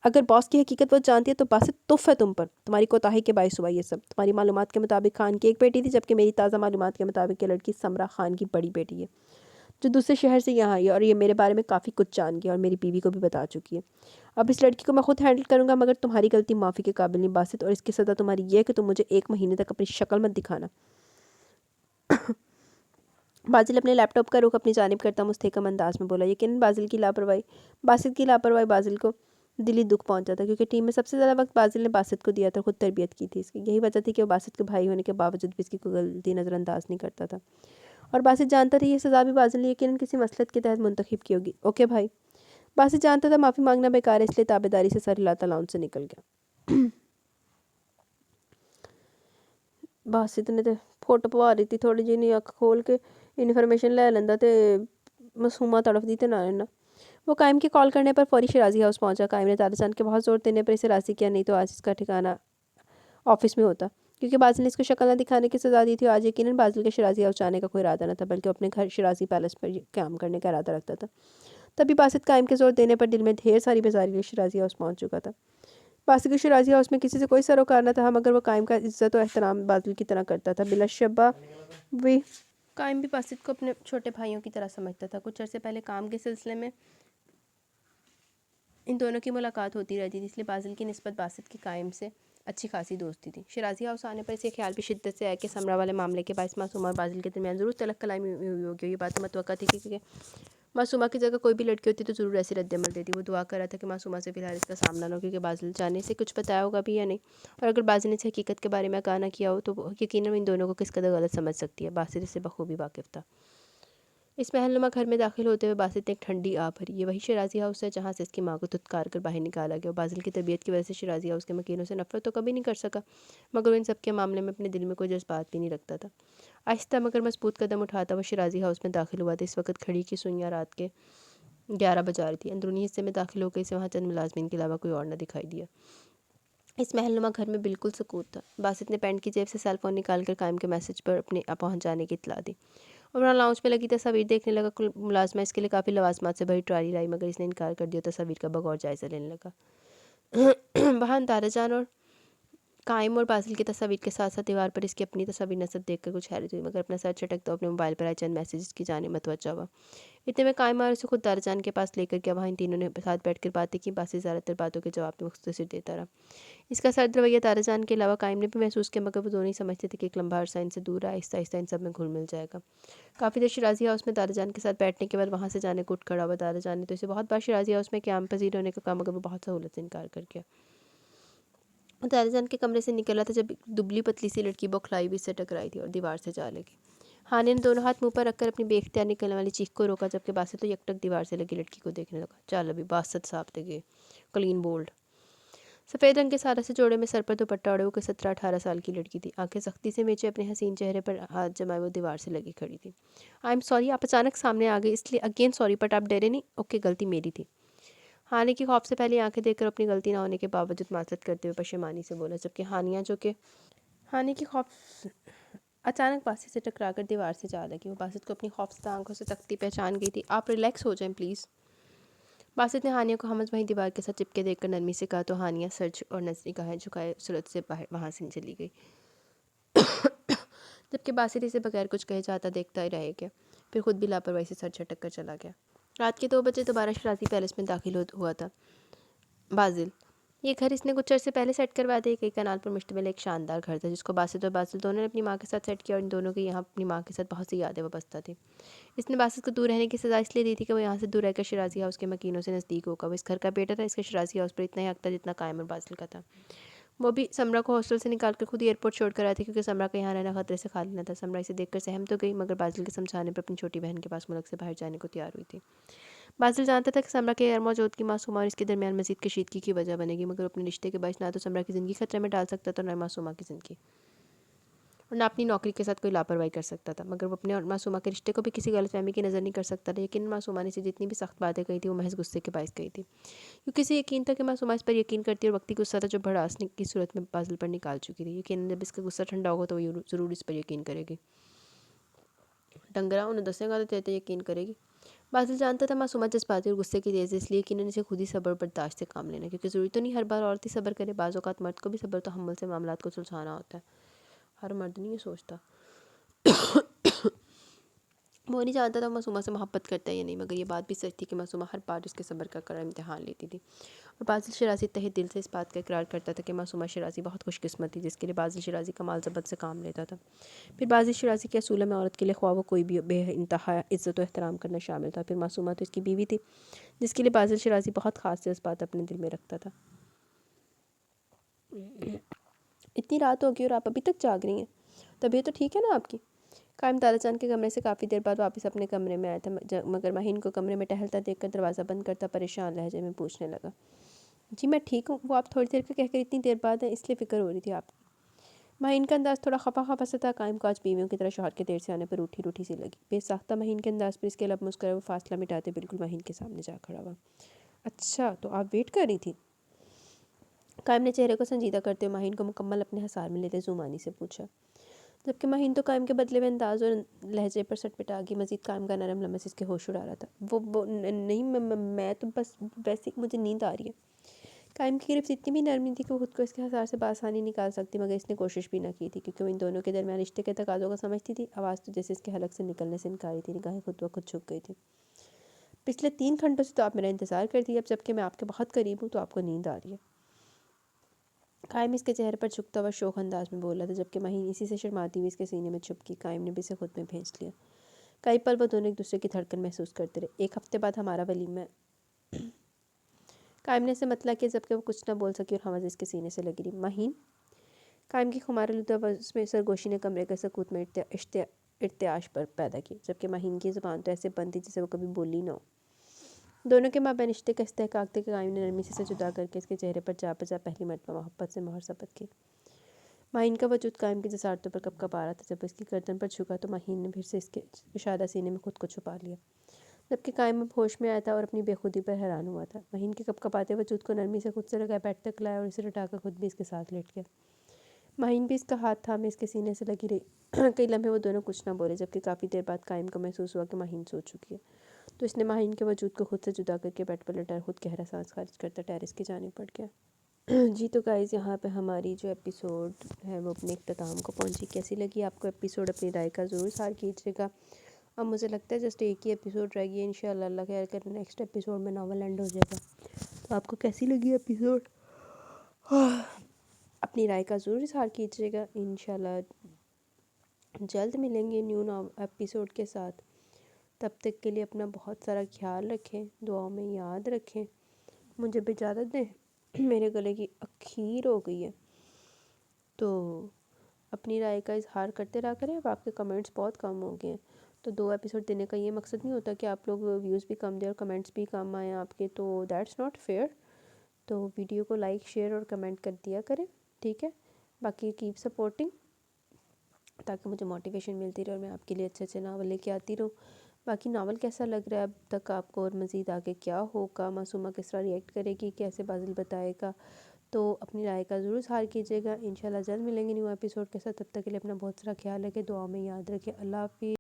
अगर बॉस की हकीकत वो जानती है तो बासित तुफ है तुम पर, तुम्हारी कोताही के बायस हुआ ये सब। तुम्हारी मालूमात के मुताबिक खान की एक बेटी थी, जबकि मेरी ताज़ा मालूमात के मुताबिक ये लड़की समरा खान की बड़ी बेटी है, जो दूसरे शहर से यहाँ आई है, और ये मेरे बारे में काफ़ी कुछ जान गई और मेरी बीवी को भी बता चुकी है। अब इस लड़की को मैं खुद हैंडल करूँगा, मगर तुम्हारी गलती माफ़ी के काबिल नहीं बासित, और इसकी सज़ा तुम्हारी ये है कि तुम मुझे 1 महीने तक अपनी शक्ल मत दिखाना। बासिल अपने लैपटॉप का रुख अपनी जानिब करता मुस्तहकम अंदाज में बोला। यकीनन बासित की लापरवाही बासिल को दिली दुख पहुंचा था, क्योंकि टीम में सबसे ज़्यादा वक्त बासिल ने बासित को दिया था, खुद तरबियत की थी इसकी। यही वजह थी कि वो बासित के भाई होने के बावजूद भी इसकी कोई गलती नज़रअंदाज नहीं करता था, और बासित जानता था ये सज़ा भी बासिल ने यकीनन किसी मसलहत के तहत मुंतखब की होगी। ओके भाई। बासित जानता था माफ़ी मांगना बेकार है, इसलिए ताबेदारी से सर हिलाता लाउंज से निकल गया। बासित ने तो फोटो पवा रही थी थोड़ी जी, नहीं अख खोल के इन्फॉर्मेशन ले लेंदा ते मासूमा तड़फदी ते ना ना। वो कायम के कॉल करने पर फौरी शिराजी हाउस पहुंचा। कायम ने दादाजान के बहुत जोर देने पर इसे राज़ी किया, नहीं तो आज इसका ठिकाना ऑफिस में होता, क्योंकि बासिल ने इसको शक्ल न दिखाने की सज़ा दी थी। आज यकीनन बासिल के शिराजी हाउस जाने का कोई इरादा न था, बल्कि अपने घर शिराजी पैलेस पर काम करने का इरादा रखता था। तभी बासित कायम के जोर देने पर दिल में ढेर सारी बेजारी लिए शिराजी हाउस पहुंच चुका था। बासिल के शिराजी हाउस में किसी से कोई सरोकार न था, मगर वो कायम का इज्जत और एहतराम बासिल की तरह करता था। बिलाशब्बा भी कायम भी बासित को अपने छोटे भाइयों की तरह समझता था। कुछ अर्से पहले काम के सिलसिले में इन दोनों की मुलाकात होती रहती थी, इसलिए बासिल की निस्बत बासित की कायम से अच्छी खासी दोस्ती थी। शिराजी हाउस आने पर इसे ख्याल भी शिद्दत से आया कि समरा वाले मामले के बायस मासूमा और बासिल के दरमियान ज़रूर तलख कलामी हुई होगी। ये बात मतवक्का थी कि मासूमा की जगह कोई भी लड़की होती तो ज़रूर ऐसी रद्दमल देती। वो दुआ कर रहा था कि मासूमा से फिलहाल इसका सामना ना हो, क्योंकि बासिल जाने से कुछ बताया होगा भी या नहीं, और अगर बासिल ने इस हकीकत के बारे में आगाह ना किया हो तो यकीनन इन दोनों को किस कदर गलत समझ सकती है। बासिल इससे बखूबी वाकिफ़ था। इस महलनुमा घर में दाखिल होते हुए बासित ने एक ठंडी आ भरी। ये वही शिराजी हाउस है जहाँ से इसकी माँ को धुतकार कर बाहर निकाला गया। बासिल की तबीयत की वजह से शिराजी हाउस के मकीनों से नफरत तो कभी नहीं कर सका, मगर वो इन सब के मामले में अपने दिल में कोई जज्बात भी नहीं रखता था। आहिस्ता मगर मजबूत कदम उठाता वो शिराजी हाउस में दाखिल हुआ था। इस वक्त घड़ी की सुइयाँ रात के 11 बजा रही थी। अंदरूनी हिस्से में दाखिल होकर इसे वहाँ चंद मुलाजमीन के अलावा कोई और न दिखाई दिया। इस महलनुमा घर में बिल्कुल सुकूत था। बासित ने पैंट की जेब से सेल फोन निकाल कर कायम के मैसेज पर अपने पहुँच जाने की इतला दी और वहाँ लाउंज में लगी तस्वीर देखने लगा। कुल मुलाजमा इसके लिए काफ़ी लवाजमात से भरी ट्राली लाई, मगर इसने इनकार कर दिया। तस्वीर का बगौर जायज़ा लेने लगा। वहाँ दादाजान और कायम और बासिल की तस्वीर के साथ साथ दीवार पर इसकी अपनी तस्वीर नजर देखकर कुछ हैरत हुई, मगर अपना सर झटक तो अपने मोबाइल पर आए चंद मैसेजेस की जाने मतवज्जा हुआ। इतने में कायम और उसे खुद दारजान के पास लेकर गया। वहाँ इन तीनों ने साथ बैठकर बातें की। बासिल ज़्यादातर बातों के जवाब में मुख्तसर देता रहा। इसका सर्द रवैया दारजान के अलावा कायम ने भी महसूस किया, मगर वो दोनों ही समझते थे कि एक लंबा अरसा इनसे दूर रहा, आहिस्ता आहिस्ता इन सब में घुल मिल जाएगा। काफ़ी देर शिराजी हाउस में दारजान के साथ बैठने के बाद वहाँ से जाने को उठ खड़ा हुआ। दारजान ने तो इसे बहुत बार शिराजी हाउस में क़याम पजीर होने का कहा, मगर वो बहुत सहूलत से इनकार कर गया। दारजान के कमरे से निकला था जब एक दुबली पतली सी लड़की बौखलाई भी इससे टकराई थी और दीवार से जा लगी। हानि ने दोनों हाथ मुंह पर रखकर अपनी बेख्तियार निकलने वाली चीख को रोका, जबकि बासित तो यकटक दीवार से लगी लड़की को देखने लगा। चल अभी बासत साफ देगे, क्लीन बोल्ड। सफ़ेद रंग के सारा से जोड़े में सर पर दुपट्टा ओढ़े, वो कोई 17-18 साल की लड़की थी। आंखें सख्ती से मीचे अपने हसीन चेहरे पर हाथ जमाए वो दीवार से लगी खड़ी थी। आई एम सॉरी, आप अचानक सामने आ गए इसलिए अगेन सॉरी, बट आप डरे नहीं। ओके, गलती मेरी थी। हानि की खौफ से पहले आंखें देखकर अपनी गलती ना होने के बावजूद माजरत करते हुए पशेमानी से बोला, जबकि हानि की खौफ अचानक बासित से टकराकर दीवार से जा लगी। वो बासित को अपनी खौफजदा आंखों से तकती पहचान गई थी। आप रिलैक्स हो जाएं प्लीज़। बासित ने हानिया को हमज वहीं दीवार के साथ चिपके देखकर नरमी से कहा, तो हानिया सर और नजरी गाहें झुकाए सूरत से बाहर वहाँ से चली गई। जबकि बासित इसे बगैर कुछ कहे जाता देखता ही रह गया, फिर खुद भी लापरवाही से सर झटक कर चला गया। रात के 2 बजे दोबारा शराजी पैलेस में दाखिल हुआ था बासिल। ये घर इसने कुछ अर्से पहले सेट करवा दिया। कई कनाल पर मुश्तमिल एक शानदार घर था, जिसको बासित और बासिल दोनों ने अपनी माँ के साथ सेट किया, और इन दोनों की यहाँ अपनी माँ के साथ बहुत सी यादें वाबस्ता थी। इसने बासित को दूर रहने की सज़ा इसलिए दी थी कि वो यहाँ से दूर रहकर शिराजी हाउस के मकीनों से नज़दीक होगा। वो इस घर का बेटा था, इसके शिराजी हाउस पर इतना ही हक था जितना कायम और बासिल का था। वो भी समरा को हॉस्टल से निकालकर खुद ही एयरपोर्ट छोड़कर आए थे, क्योंकि समरा का यहाँ रहना खतरे से खाली न था। समरा इसे देखकर सहम तो गई, मगर बासिल के समझाने पर अपनी छोटी बहन के पास मुल्क से बाहर जाने को तैयार हुई थी। बासिल जानता था कि समरा के गैर मौजूदगी मासूमा और इसके दरमियान मजीद कशीदगी की वजह बनेगी, मगर अपने रिश्ते के बायस ना तो समरा की ज़िंदगी खतरे में डाल सकता था, न मासूमा की ज़िंदगी, और ना अपनी नौकरी के साथ कोई लापरवाही कर सकता था। मगर वो अपने और मासूमा के रिश्ते को भी किसी गलतफहमी की नज़र नहीं कर सकता था। यकीन मासूमा ने से जितनी भी सख्त बातें कही थी वो महज गुस्से के बायस कही थी, क्योंकि इसे यकीन था कि मासूमा इस पर यकीन करती और वक्ती गुस्सा था जो भड़ासने की सूरत में बासिल पर निकाल चुकी थी। यकीन जब इसका गुस्सा ठंडा होगा तो वो ज़रूर इस पर यकीन करेगी। डंगरा उन्हें दसेगा तो तेरे यकीन करेगी। बासिल जानता था मासूमा जज्बाती और गुस्से की तेज़, इसलिए कि इसे खुद ही सब्र बर्दाश्त से काम लेना, क्योंकि ज़रूरी तो नहीं हर बार औरत ही सब्र करे। बाज़ औक़ात मर्द को भी सब्र तो हम्मुल से मामलात को सुलझाना होता है। हर मर्द नहीं ये सोचता। वो नहीं जानता था मासूमा से मोहब्बत करता है या नहीं, मगर ये बात भी सच थी कि मासूमा हर बार उसके सब्र का कड़ा इम्तिहान लेती थी। और बासिल शिराजी तहे दिल से इस बात का इकरार करता था कि मासूमा शिराजी बहुत खुशकिस्मत थी, जिसके लिए बासिल शिराजी कमाल ज़बत से काम लेता था। फिर बासिल शिराजी के असूलों में औरत के लिए ख्वाह वो कोई भी बेइंतहा इज़्ज़त और एहतराम करना शामिल था। फिर मासूमा तो इसकी बीवी थी, जिसके लिए बासिल शिराजी बहुत ख़ास जज़्बात अपने दिल में रखता था। इतनी रात हो गई और आप अभी तक जाग रही हैं, तबीयत तो ठीक है ना आपकी? कायम दादाजान के कमरे से काफ़ी देर बाद वापस अपने कमरे में आया था, मगर माहीन को कमरे में टहलता देखकर दरवाज़ा बंद करता परेशान लहजे में पूछने लगा, जी मैं ठीक हूँ, वो आप थोड़ी देर का कहकर इतनी देर बाद है इसलिए फ़िक्र हो रही थी आपकी। माहीन का अंदाज़ थोड़ा खपा खपा सा था। कायम को आज बीवियों की तरह शौहर के देर से आने पर रूठी रूठी सी लगी। बेसाख्ता माहीन के अंदाज़ पर इसके लब मुस्कुराए वो फासला मिटाते बिल्कुल माहीन के सामने जा खड़ा हुआ। अच्छा तो आप वेट कर रही थी? कायम ने चेहरे को संजीदा करते हुए माहीन को मुकम्मल अपने हसार में लेते जुमानी से पूछा, जबकि माहीन तो कायम के बदले में अंदाज़ और लहजे पर सटपटा गई। मजीद कायम का नरम लम्हे से इसके होश उड़ा रहा था। वो नहीं, मैं तो बस वैसे मुझे नींद आ रही है। कायम की गिरफ्त इतनी भी नरमी थी कि वो खुद को इसके हसार से बासानी निकाल सकती, मगर इसने कोशिश भी न की थी, क्योंकि वो इन दोनों के दरमियान रिश्ते के तकाज़ों को समझती थी। आवाज़ तो जैसे इसके हलक से निकलने से इनकारी थी। निगाहें खुद ब खुद झुक गई थी। पिछले 3 घंटों से तो आप मेरा इंतज़ार करती है, अब जबकि मैं आपके बहुत करीब हूँ तो आपको नींद आ रही है। कायम इसके चेहरे पर झुकता हुआ शोक अंदाज में बोला था, जबकि माहीन इसी से शर्माती हुई इसके सीने में छुप की। कायम ने भी इसे खुद में भेज लिया। कई पल वो दोनों एक दूसरे की धड़कन महसूस करते रहे। 1 हफ्ते बाद हमारा वलीमा। कायम ने इसे मतला किया, जबकि वो कुछ न बोल सकी और हवस इसके सीने से लगी रही। माहीन, कायम की खुमार उसमें सरगोशी ने कमरे के सकूत में इर्त्याश पर पैदा की, जबकि माहीन की ज़ुबान तो ऐसे बंद थी जैसे वो कभी बोली ना हो। दोनों के माँ रिश्ते का इस्तेहकाक थे कि कायम ने नरमी से जुदा करके इसके चेहरे पर जा बजा पहली मरतबा मोहब्बत से मोहर सबत की। माहीन का वजूद कायम की जसारतों पर कपकपा रहा था। जब इसकी गर्दन पर झुका तो माहीन ने फिर से इसके इशादा सीने में खुद को छुपा लिया, जबकि कायम अब होश में आया था और अपनी बेखुदी पर हैरान हुआ था। माहीन के कपकपाते वजूद को नरमी से खुद से लगाए बेड तक लाया और इसे लटाकर खुद भी इसके साथ लेट गया। माहीन भी इसका हाथ थामे इसके सीने से लगी रही। कई लम्हे वो दोनों कुछ ना बोले, जबकि काफ़ी देर बाद कायम को महसूस हुआ कि माहीन सो चुकी है, तो इसने माहीन के वजूद को खुद से जुदा करके बेड पर लेटा खुद गहरा सांस खारिज करता टेरेस की जानिब बढ़ गया। جی تو گائز یہاں پہ ہماری جو ایپیسوڈ ہے وہ اپنے اختتام کو پہنچی. کیسی لگی آپ کو ایپیسوڈ؟ اپنی رائے کا ضرور اظہار کیجیے گا. اب مجھے لگتا ہے جسٹ ایک ہی ایپیسوڈ رہ گئی ہے، انشاءاللہ اللہ خیر کرے نیکسٹ ایپیسوڈ میں ناول اینڈ ہو جائے گا. تو آپ کو کیسی لگی ایپیسوڈ؟ اپنی رائے کا ضرور اظہار کیجیے گا. انشاءاللہ جلد ملیں گے نیو ایپیسوڈ کے ساتھ. تب تک کے لیے اپنا بہت سارا خیال رکھیں، دعاؤں میں یاد رکھیں. مجھے بھی اجازت دیں، میرے گلے کی اخیر ہو گئی ہے. تو اپنی رائے کا اظہار کرتے رہا کریں. اب آپ کے کمنٹس بہت کم ہو گئے ہیں، تو 2 ایپیسوڈ دینے کا یہ مقصد نہیں ہوتا کہ آپ لوگ ویوز بھی کم دیں اور کمنٹس بھی کم آئیں آپ کے، تو دیٹس ناٹ فیئر. تو ویڈیو کو لائک شیئر اور کمنٹ کر دیا کریں، ٹھیک ہے. باقی کیپ سپورٹنگ، تاکہ مجھے موٹیویشن ملتی رہے اور میں آپ کے لیے اچھے اچھے ناول لے کے آتی رہوں. باقی ناول کیسا لگ رہا ہے اب تک آپ کو، اور مزید آگے کیا ہوگا، معصومہ کس طرح ریئیکٹ کرے گی، کیسے بازل بتائے گا، تو اپنی رائے کا ضرور اظہار کیجیے گا. انشاءاللہ جلد ملیں گے نیو ایپیسوڈ کے ساتھ. تب تک کے لیے اپنا بہت سارا خیال رکھیں، دعاؤں میں یاد رکھیں. اللہ حافظ.